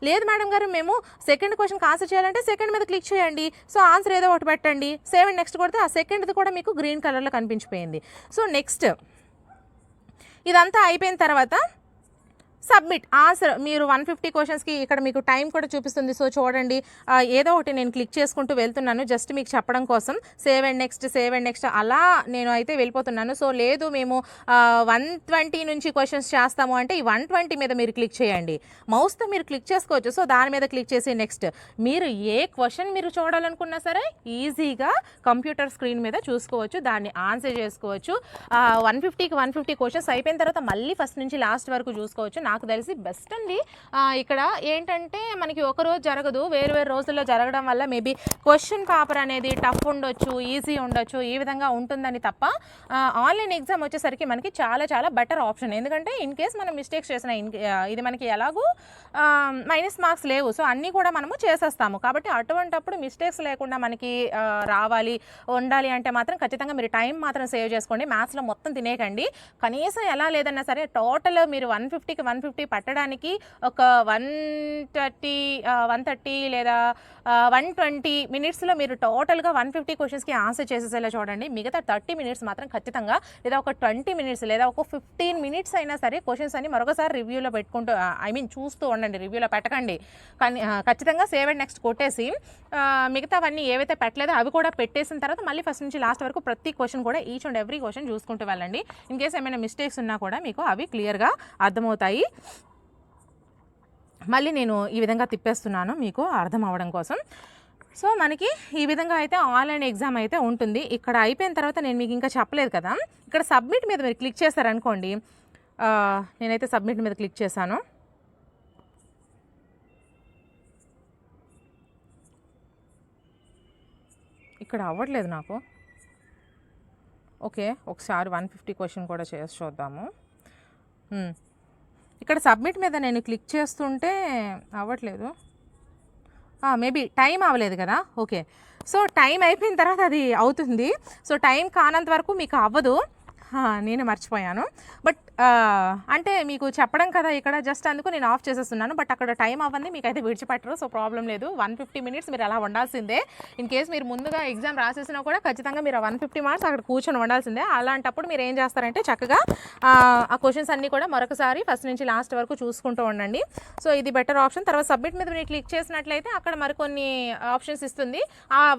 లేదు మేడం గారు మేము సెకండ్ క్వశ్చన్కి ఆన్సర్ చేయాలంటే సెకండ్ మీద క్లిక్ చేయండి. సో ఆన్సర్ ఏదో ఒకటి పెట్టండి, సేవ్ అండ్ నెక్స్ట్ కొడితే ఆ సెకండ్ది కూడా మీకు గ్రీన్ కలర్లో కనిపించిపోయింది. సో నెక్స్ట్ ఇదంతా అయిపోయిన తర్వాత సబ్మిట్ ఆన్సర్ మీరు 150 క్వశ్చన్స్కి ఇక్కడ మీకు టైం కూడా చూపిస్తుంది. సో చూడండి ఏదో ఒకటి నేను క్లిక్ చేసుకుంటూ వెళ్తున్నాను జస్ట్ మీకు చెప్పడం కోసం. సేవ్ అండ్ నెక్స్ట్ అలా నేను అయితే వెళ్ళిపోతున్నాను. సో లేదు మేము 120 నుంచి క్వశ్చన్స్ చేస్తాము అంటే ఈ 120 మీద మీరు క్లిక్ చేయండి. మౌస్తో మీరు క్లిక్ చేసుకోవచ్చు. సో దాని మీద క్లిక్ చేసి నెక్స్ట్ మీరు ఏ క్వశ్చన్ మీరు చూడాలనుకున్నా సరే ఈజీగా కంప్యూటర్ స్క్రీన్ మీద చూసుకోవచ్చు, దాన్ని ఆన్సర్ చేసుకోవచ్చు. 150కి 150 క్వశ్చన్స్ అయిపోయిన తర్వాత మళ్ళీ ఫస్ట్ నుంచి లాస్ట్ వరకు చూసుకోవచ్చు. నాకు తెలిసి బెస్ట్ అండి. ఇక్కడ ఏంటంటే మనకి ఒక రోజు జరగదు, వేరు రోజుల్లో జరగడం వల్ల మేబీ క్వశ్చన్ పేపర్ అనేది టఫ్ ఉండొచ్చు, ఈజీ ఉండొచ్చు, ఈ విధంగా ఉంటుందని తప్ప ఆన్లైన్ ఎగ్జామ్ వచ్చేసరికి మనకి చాలా చాలా బెటర్ ఆప్షన్. ఎందుకంటే ఇన్ కేస్ మనం మిస్టేక్స్ చేసిన ఇది మనకి ఎలాగూ మైనస్ మార్క్స్ లేవు. సో అన్నీ కూడా మనము చేసేస్తాము. కాబట్టి అటువంటప్పుడు మిస్టేక్స్ లేకుండా మనకి ఉండాలి అంటే మాత్రం ఖచ్చితంగా మీరు టైం మాత్రం సేవ్ చేసుకోండి. మ్యాథ్స్లో మొత్తం తినేకండి. కనీసం ఎలా లేదన్నా సరే టోటల్ మీరు 150కి 150 పట్టడానికి ఒక 130 లేదా 120 మినిట్స్లో మీరు టోటల్గా 150 క్వశ్చన్స్కి ఆన్సర్ చేసేసేలా చూడండి. మిగతా 30 మినిట్స్ మాత్రం ఖచ్చితంగా లేదా ఒక 20 మినిట్స్ లేదా ఒక 15 మినిట్స్ అయినా సరే క్వశ్చన్స్ అని మరొకసారి రివ్యూలో పెట్టుకుంటూ చూస్తూ ఉండండి, రివ్యూలో పెట్టకండి. కానీ ఖచ్చితంగా సేవ్ అండ్ నెక్స్ట్ కొట్టేసి మిగతావన్నీ ఏవైతే పెట్టలేదో అవి కూడా పెట్టేసిన తర్వాత మళ్ళీ ఫస్ట్ నుంచి లాస్ట్ వరకు ప్రతి క్వశ్చన్ కూడా ఈచ్ అండ్ ఎవ్రీ క్వశ్చన్ చూసుకుంటూ వెళ్ళండి. ఇన్ కేస్ ఏమైనా మిస్టేక్స్ ఉన్నా కూడా మీకు అవి క్లియర్గా అర్థమవుతాయి. మళ్ళీ నేను ఈ విధంగా తిప్పేస్తున్నాను మీకు అర్థం అవ్వడం కోసం. సో మనకి ఈ విధంగా అయితే ఆన్లైన్ ఎగ్జామ్ అయితే ఉంటుంది. ఇక్కడ అయిపోయిన తర్వాత నేను మీకు ఇంకా చెప్పలేదు కదా, ఇక్కడ సబ్మిట్ మీద మీరు క్లిక్ చేశారనుకోండి, నేనైతే సబ్మిట్ మీద క్లిక్ చేశాను. ఇక్కడ అవ్వట్లేదు నాకు. ఓకే, ఒకసారి 150 క్వశ్చన్ కూడా చేసి చూద్దాము. ఇక్కడ సబ్మిట్ మీద నేను క్లిక్ చేస్తుంటే అవ్వట్లేదు. మేబీ టైం అవ్వలేదు కదా. ఓకే, సో టైం అయిపోయిన తర్వాత అది అవుతుంది. సో టైం కానంత వరకు మీకు అవ్వదు. నేను మర్చిపోయాను. బట్ అంటే మీకు చెప్పడం కదా ఇక్కడ, జస్ట్ అందుకు నేను ఆఫ్ చేసేస్తున్నాను. బట్ అక్కడ టైం అవ్వండి, మీకు అయితే విడిచిపెట్టరు. సో ప్రాబ్లం లేదు. 150 మినిట్స్ మీరు అలా ఉండాల్సిందే. ఇన్ కేస్ మీరు ముందుగా ఎగ్జామ్ రాసేసినా కూడా ఖచ్చితంగా మీరు 150 మార్క్స్ అక్కడ కూర్చొని ఉండాల్సిందే. అలాంటప్పుడు మీరు ఏం చేస్తారంటే చక్కగా ఆ క్వశ్చన్స్ అన్నీ కూడా మరొకసారి ఫస్ట్ నుంచి లాస్ట్ వరకు చూసుకుంటూ ఉండండి. సో ఇది బెటర్ ఆప్షన్. తర్వాత సబ్మిట్ మీద మీరు క్లిక్ చేసినట్లయితే అక్కడ మరికొన్ని ఆప్షన్స్ ఇస్తుంది.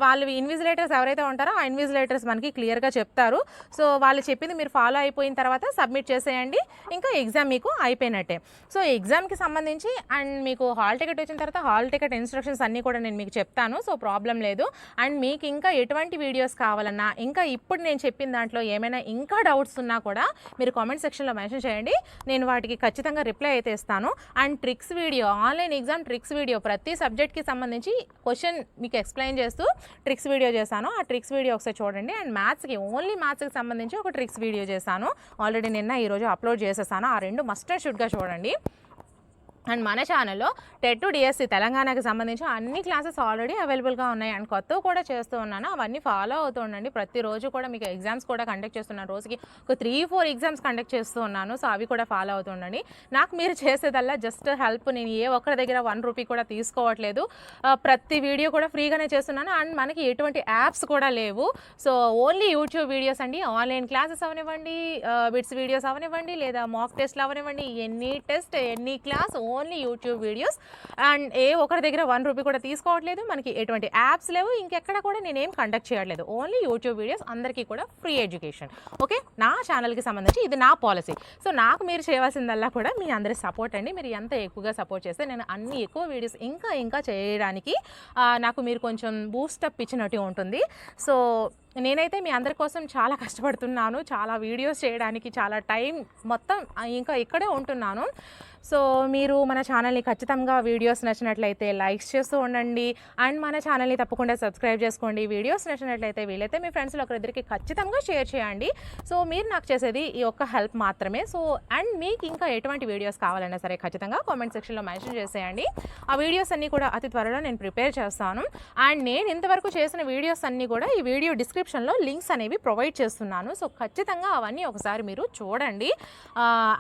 వాళ్ళు ఇన్విజిలేటర్స్ ఎవరైతే ఉంటారో ఆ ఇన్విజిలేటర్స్ మనకి క్లియర్గా చెప్తారు. సో వాళ్ళు చెప్పింది మీరు ఫాలో అయిపోయిన తర్వాత సబ్మిట్ చేసేయండి, ఇంకా ఎగ్జామ్ మీకు అయిపోయినట్టే. సో ఎగ్జామ్కి సంబంధించి అండ్ మీకు హాల్ టికెట్ వచ్చిన తర్వాత హాల్ టికెట్ ఇన్స్ట్రక్షన్స్ అన్నీ కూడా నేను మీకు చెప్తాను. సో ప్రాబ్లం లేదు. అండ్ మీకు ఇంకా ఎటువంటి వీడియోస్ కావాలన్నా, ఇంకా ఇప్పుడు నేను చెప్పిన దాంట్లో ఏమైనా ఇంకా డౌట్స్ ఉన్నా కూడా మీరు కామెంట్ సెక్షన్లో మెన్షన్ చేయండి. నేను వాటికి ఖచ్చితంగా రిప్లై అయితే ఇస్తాను. And tricks video, online exam tricks video, ప్రతి సబ్జెక్ట్కి సంబంధించి క్వశ్చన్ మీకు ఎక్స్ప్లెయిన్ చేస్తూ ట్రిక్స్ వీడియో చేశాను. ఆ ట్రిక్స్ వీడియో ఒకసారి చూడండి. అండ్ మ్యాథ్స్కి, ఓన్లీ మ్యాథ్స్కి సంబంధించి ఒక ట్రిక్స్ వీడియో చేశాను. ఆల్రెడీ నిన్న ఈరోజు అప్లోడ్ చేసేసాను. ఆ రెండు మస్ట్ అండ్ షుడ్గా చూడండి. అండ్ మన ఛానల్లో టెట్ టు డిఎస్సి తెలంగాణకి సంబంధించి అన్ని క్లాసెస్ ఆల్రెడీ అవైలబుల్గా ఉన్నాయి. అండ్ కొత్తవి కూడా చేస్తూ ఉన్నాను. అవన్నీ ఫాలో అవుతూ ఉండండి. ప్రతిరోజు కూడా మీకు ఎగ్జామ్స్ కూడా కండక్ట్ చేస్తున్నాను. రోజుకి ఒక 3-4 ఎగ్జామ్స్ కండక్ట్ చేస్తూ ఉన్నాను. సో అవి కూడా ఫాలో అవుతూ ఉండండి. నాకు మీరు చేసేదల్లా జస్ట్ హెల్ప్. నేను ఏ ఒక్కరి దగ్గర 1 రూపీ కూడా తీసుకోవట్లేదు. ప్రతి వీడియో కూడా ఫ్రీగానే చేస్తున్నాను. అండ్ మనకి ఎటువంటి యాప్స్ కూడా లేవు. సో ఓన్లీ యూట్యూబ్ వీడియోస్ అండి. ఆన్లైన్ క్లాసెస్ అవనివ్వండి, బిట్స్ వీడియోస్ అవనివ్వండి, లేదా మాక్ టెస్ట్లు అవనివ్వండి, any test, any class, only YouTube videos. And ఏ ఒకరి దగ్గర 1 రూపీ కూడా తీసుకోవట్లేదు. మనకి ఎటువంటి యాప్స్ లేవు. ఇంకెక్కడ కూడా నేనేం కండక్ట్ చేయట్లేదు. ఓన్లీ యూట్యూబ్ వీడియోస్, అందరికీ కూడా ఫ్రీ ఎడ్యుకేషన్. ఓకే, నా ఛానల్కి సంబంధించి ఇది నా పాలసీ. సో నాకు మీరు చేయవలసిందల్లా కూడా మీ అందరి సపోర్ట్ అండి. మీరు ఎంత ఎక్కువగా సపోర్ట్ చేస్తే నేను అన్ని ఎక్కువ వీడియోస్ ఇంకా చేయడానికి నాకు మీరు కొంచెం బూస్టప్ ఇచ్చినట్టు ఉంటుంది. సో నేనైతే మీ అందరి కోసం చాలా కష్టపడుతున్నాను. చాలా వీడియోస్ చేయడానికి చాలా టైం మొత్తం ఇంకా ఇక్కడే ఉంటున్నాను. సో మీరు మన ఛానల్ని ఖచ్చితంగా వీడియోస్ నచ్చినట్లయితే లైక్స్ చేస్తూ ఉండండి. అండ్ మన ఛానల్ని తప్పకుండా సబ్స్క్రైబ్ చేసుకోండి. వీడియోస్ నచ్చినట్లయితే వీలైతే మీ ఫ్రెండ్స్లో ఒకరిద్దరికి ఖచ్చితంగా షేర్ చేయండి. సో మీరు నాకు చేసేది ఈ ఒక్క హెల్ప్ మాత్రమే. సో అండ్ మీకు ఇంకా ఎటువంటి వీడియోస్ కావాలన్నా సరే ఖచ్చితంగా కామెంట్ సెక్షన్లో మెన్షన్ చేసేయండి. ఆ వీడియోస్ అన్నీ కూడా అతి త్వరలో నేను ప్రిపేర్ చేస్తాను. అండ్ నేను ఇంతవరకు చేసిన వీడియోస్ అన్నీ కూడా ఈ వీడియో డిస్క్రిప్షన్లో లింక్స్ అనేవి ప్రొవైడ్ చేస్తున్నాను. సో ఖచ్చితంగా అవన్నీ ఒకసారి మీరు చూడండి.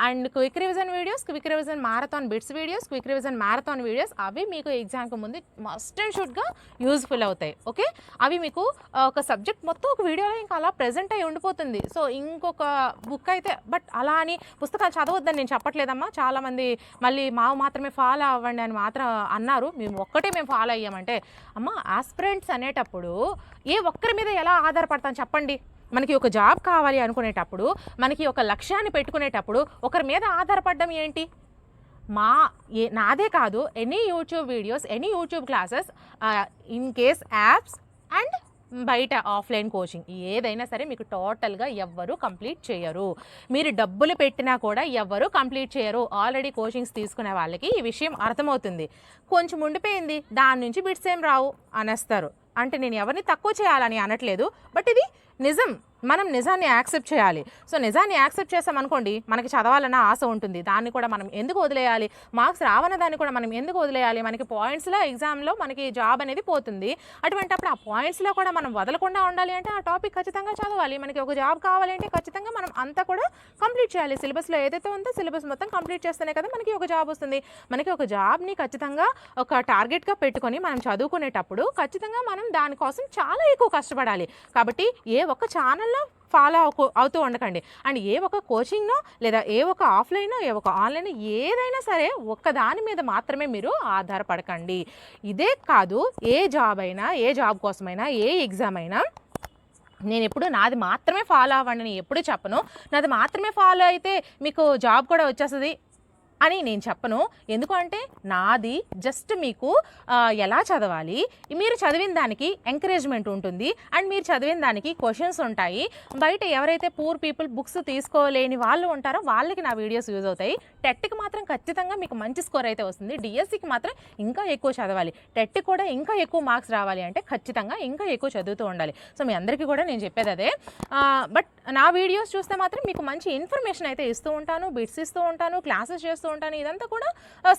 And quick revision videos, quick revision marathon bits videos, quick revision marathon videos, అవి మీకు ఎగ్జామ్కి ముందు మస్ట్ అండ్ షుడ్గా యూజ్ఫుల్ అవుతాయి. ఓకే, అవి మీకు ఒక సబ్జెక్ట్ మొత్తం ఒక వీడియోలో ఇంకా అలా ప్రెజెంట్ అయ్యి ఉండిపోతుంది. సో ఇంకొక బుక్ అయితే, బట్ అలా అని పుస్తకాలు చదవద్దని నేను చెప్పట్లేదమ్మా. చాలామంది మళ్ళీ మాత్రమే ఫాలో అవ్వండి అని మాత్రం అన్నారు. మేము ఒక్కటే మేము ఫాలో అయ్యామంటే, అమ్మ ఆస్పిరెంట్స్ అనేటప్పుడు ఏ ఒక్కరి మీద ఎలా ఆధారపడతాను చెప్పండి. మనకి ఒక జాబ్ కావాలి అనుకునేటప్పుడు, మనకి ఒక లక్ష్యాన్ని పెట్టుకునేటప్పుడు ఒకరి మీద ఆధారపడడం ఏంటి? నాదే కాదు, any YouTube videos, any YouTube classes, in case apps and బయట ఆఫ్లైన్ కోచింగ్ ఏదైనా సరే మీకు టోటల్గా ఎవ్వరూ కంప్లీట్ చేయరు. మీరు డబ్బులు పెట్టినా కూడా ఎవ్వరూ కంప్లీట్ చేయరు. ఆల్రెడీ కోచింగ్స్ తీసుకునే వాళ్ళకి ఈ విషయం అర్థమవుతుంది. కొంచెం ఉండిపోయింది, దాని నుంచి బిట్స్ ఏం రావు అనేస్తారు. అంటే నేను ఎవరిని తక్కువ చేయాలని అనట్లేదు, బట్ ఇది నిజం. మనం నిజాన్ని యాక్సెప్ట్ చేయాలి. సో నిజాన్ని యాక్సెప్ట్ చేసామనుకోండి, మనకి చదవాలన్న ఆశ ఉంటుంది. దాన్ని కూడా మనం ఎందుకు వదిలేయాలి? మార్క్స్ రావన్న దాన్ని కూడా మనం ఎందుకు వదిలేయాలి? మనకి పాయింట్స్లో ఎగ్జామ్లో మనకి జాబ్ అనేది పోతుంది. అటువంటిప్పుడు ఆ పాయింట్స్లో కూడా మనం వదలకుండా ఉండాలి అంటే ఆ టాపిక్ ఖచ్చితంగా చదవాలి. మనకి ఒక జాబ్ కావాలంటే ఖచ్చితంగా మనం అంతా కూడా కంప్లీట్ చేయాలి. సిలబస్లో ఏదైతే ఉందో సిలబస్ మొత్తం కంప్లీట్ చేస్తేనే కదా మనకి ఒక జాబ్ వస్తుంది. మనకి ఒక జాబ్ని ఖచ్చితంగా ఒక టార్గెట్గా పెట్టుకొని మనం చదువుకునేటప్పుడు ఖచ్చితంగా మనం దానికోసం చాలా ఎక్కువ కష్టపడాలి. కాబట్టి ఏ ఒక్క ఛానల్లో ఫాలో అవుతూ ఉండకండి. అండ్ ఏ ఒక కోచింగ్నో లేదా ఏ ఒక ఆఫ్లైనో ఏ ఒక ఆన్లైన్ ఏదైనా సరే ఒక్క దాని మీద మాత్రమే మీరు ఆధారపడకండి. ఇదే కాదు, ఏ జాబ్ అయినా, ఏ జాబ్ కోసమైనా, ఏ ఎగ్జామ్ అయినా నేను ఎప్పుడు నాది మాత్రమే ఫాలో అవ్వండి అని ఎప్పుడు చెప్పను. నాది మాత్రమే ఫాలో అయితే మీకు జాబ్ కూడా వచ్చేస్తుంది అని నేను చెప్పను. ఎందుకంటే నాది జస్ట్ మీకు ఎలా చదవాలి, మీరు చదివిన దానికి ఎంకరేజ్మెంట్ ఉంటుంది అండ్ మీరు చదివిన దానికి క్వశ్చన్స్ ఉంటాయి. బయట ఎవరైతే పూర్ పీపుల్ బుక్స్ తీసుకోలేని వాళ్ళు ఉంటారో వాళ్ళకి నా వీడియోస్ యూజ్ అవుతాయి. టెట్కి మాత్రం ఖచ్చితంగా మీకు మంచి స్కోర్ అయితే వస్తుంది. డిఎస్సికి మాత్రం ఇంకా ఎక్కువ చదవాలి. టెట్కి కూడా ఇంకా ఎక్కువ మార్క్స్ రావాలి అంటే ఖచ్చితంగా ఇంకా ఎక్కువ చదువుతూ ఉండాలి. సో మీ అందరికీ కూడా నేను చెప్పేది అదే. బట్ నా వీడియోస్ చూస్తే మాత్రం మీకు మంచి ఇన్ఫర్మేషన్ అయితే ఇస్తూ ఉంటాను, బిట్స్ ఇస్తూ ఉంటాను, క్లాసెస్ చేస్తూ ఉంటాను, ఇదంతా కూడా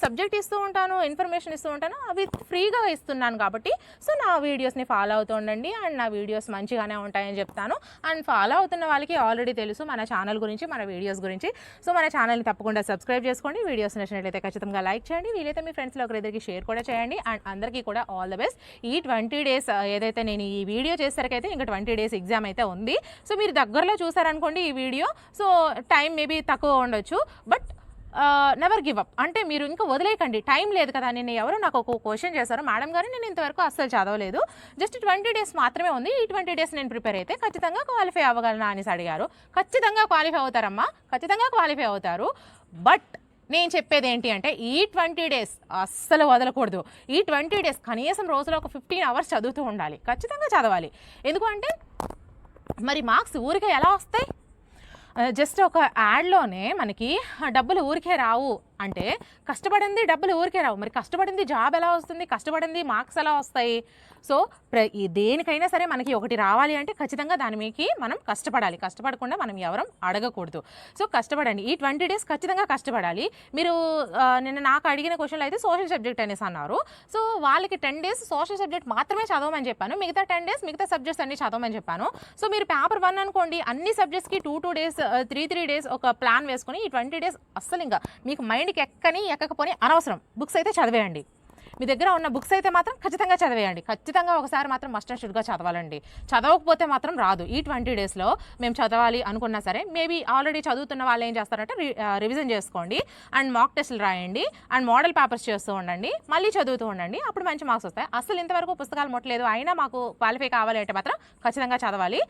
సబ్జెక్ట్ ఇస్తూ ఉంటాను, ఇన్ఫర్మేషన్ ఇస్తూ ఉంటాను. అవి ఫ్రీగా ఇస్తున్నాను కాబట్టి సో నా వీడియోస్ని ఫాలో అవుతూ ఉండండి అండ్ నా వీడియోస్ మంచిగానే ఉంటాయని చెప్తాను. అండ్ ఫాలో అవుతున్న వాళ్ళకి ఆల్రెడీ తెలుసు మన ఛానల్ గురించి, మన వీడియోస్ గురించి. సో మన ఛానల్ని తప్పకుండా సబ్స్క్రైబ్ చేసుకోండి. వీడియోస్ నచ్చినట్లయితే ఖచ్చితంగా లైక్ చేయండి. వీలైతే మీ ఫ్రెండ్స్లో ఒకరిద్దరికి షేర్ కూడా చేయండి. అండ్ అందరికీ కూడా ఆల్ ద బెస్ట్. ఈ 20 days ఏదైతే నేను ఈ వీడియో చేసేసరికైతే ఇంకా 20 days ఎగ్జామ్ అయితే ఉంది. సో మీరు దగ్గరలో చూసారనుకోండి ఈ వీడియో, సో టైం మేబీ తక్కువ ఉండొచ్చు, బట్ నెవర్ గివ్ అప్. అంటే మీరు ఇంకా వదిలేయకండి, టైం లేదు కదా. నేను ఎవరో నాకు ఒక క్వశ్చన్ చేశారు, మేడం గారు నేను ఇంతవరకు అస్సలు చదవలేదు, జస్ట్ 20 days మాత్రమే ఉంది, ఈ 20 days నేను ప్రిపేర్ అయితే ఖచ్చితంగా క్వాలిఫై అవ్వగలనా అనేసి అడిగారు. ఖచ్చితంగా క్వాలిఫై అవుతారమ్మా, ఖచ్చితంగా క్వాలిఫై అవుతారు. బట్ నేను చెప్పేది ఏంటి అంటే ఈ 20 days అస్సలు వదలకూడదు. ఈ 20 days కనీసం రోజులో ఒక 15 hours చదువుతూ ఉండాలి, ఖచ్చితంగా చదవాలి. ఎందుకంటే మరి మార్క్స్ ఊరికే ఎలా వస్తాయి? జస్ట్ ఒక యాడ్లోనే మనకి డబ్బులు ఊరికే రావు అంటే కష్టపడింది డబ్బులు ఊరికే రావు. మరి కష్టపడింది జాబ్ ఎలా వస్తుంది, కష్టపడింది మార్క్స్ ఎలా వస్తాయి? సో దేనికైనా సరే మనకి ఒకటి రావాలి అంటే ఖచ్చితంగా దాని మీకి మనం కష్టపడాలి. కష్టపడకుండా మనం ఎవరం అడగకూడదు. సో కష్టపడండి, ఈ 20 days ఖచ్చితంగా కష్టపడాలి. మీరు నిన్న నాకు అడిగిన క్వశ్చన్లు అయితే సోషల్ సబ్జెక్ట్ అనేసి అన్నారు. సో వాళ్ళకి 10 days సోషల్ సబ్జెక్ట్ మాత్రమే చదవమని చెప్పాను, మిగతా 10 days మిగతా సబ్జెక్ట్స్ అన్ని చదవమని చెప్పాను. సో మీరు పేపర్ 1 అనుకోండి, అన్ని సబ్జెక్ట్స్కి 2 days 3 days ఒక ప్లాన్ వేసుకొని ఈ 20 days అస్సలు ఇంకా మీకు మైండ్కి ఎక్కకపోని అనవసరం బుక్స్ అయితే చదివేయండి. మీ దగ్గర ఉన్న బుక్స్ అయితే మాత్రం ఖచ్చితంగా చదివేయండి. ఖచ్చితంగా ఒకసారి మాత్రం మస్ట్ అండ్ షుడ్గా చదవాలండి. చదవకపోతే మాత్రం రాదు. ఈ 20 daysలో మేము చదవాలి అనుకున్నా సరే మేబీ ఆల్రెడీ చదువుతున్న వాళ్ళు ఏం చేస్తారంటే రివిజన్ చేసుకోండి అండ్ మాక్ టెస్ట్లు రాయండి అండ్ మోడల్ పేపర్స్ చేస్తూ ఉండండి, మళ్ళీ చదువుతూ ఉండండి, అప్పుడు మంచి మార్క్స్ వస్తాయి. అసలు ఇంతవరకు పుస్తకాలు ముట్టలేదు అయినా మాకు క్వాలిఫై కావాలి అంటే మాత్రం ఖచ్చితంగా చదవాలి.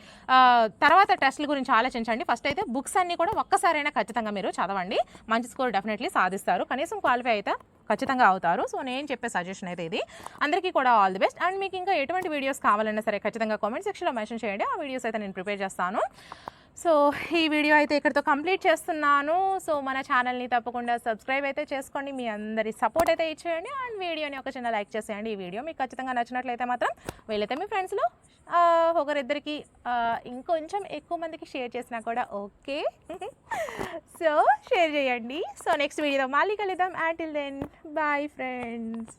తర్వాత టెస్ట్ల గురించి ఆలోచించండి. ఫస్ట్ అయితే బుక్స్ అన్నీ కూడా ఒక్కసారైనా ఖచ్చితంగా మీరు చదవండి, మంచి స్కోర్ డెఫినెట్లీ సాధిస్తారు, కనీసం క్వాలిఫై అయితే ఖచ్చితంగా అవుతారు. సో నేను చెప్పే సజెషన్ అయితే ఇది. అందరికీ కూడా ఆల్ ది బెస్ట్. అండ్ మీకు ఇంకా ఎటువంటి వీడియోస్ కావాలన్నా సరే ఖచ్చితంగా కామెంట్ సెక్షన్లో మెన్షన్ చేయండి, ఆ వీడియోస్ అయితే నేను ప్రిపేర్ చేస్తాను. సో ఈ వీడియో అయితే ఇక్కడితో కంప్లీట్ చేస్తున్నాను. సో మన ఛానల్ని తప్పకుండా సబ్స్క్రైబ్ అయితే చేసుకోండి, మీ అందరి సపోర్ట్ అయితే ఇచ్చేయండి అండ్ వీడియోని ఒక చిన్న లైక్ చేసేయండి. ఈ వీడియో మీకు ఖచ్చితంగా నచ్చినట్లయితే మాత్రం వీలైతే మీ ఫ్రెండ్స్లో ఒకరిద్దరికి ఇంకొంచెం ఎక్కువ మందికి షేర్ చేసినా కూడా ఓకే. సో షేర్ చేయండి. సో నెక్స్ట్ వీడియోలో మళ్ళీ కలుద్దాం. Until then bye friends.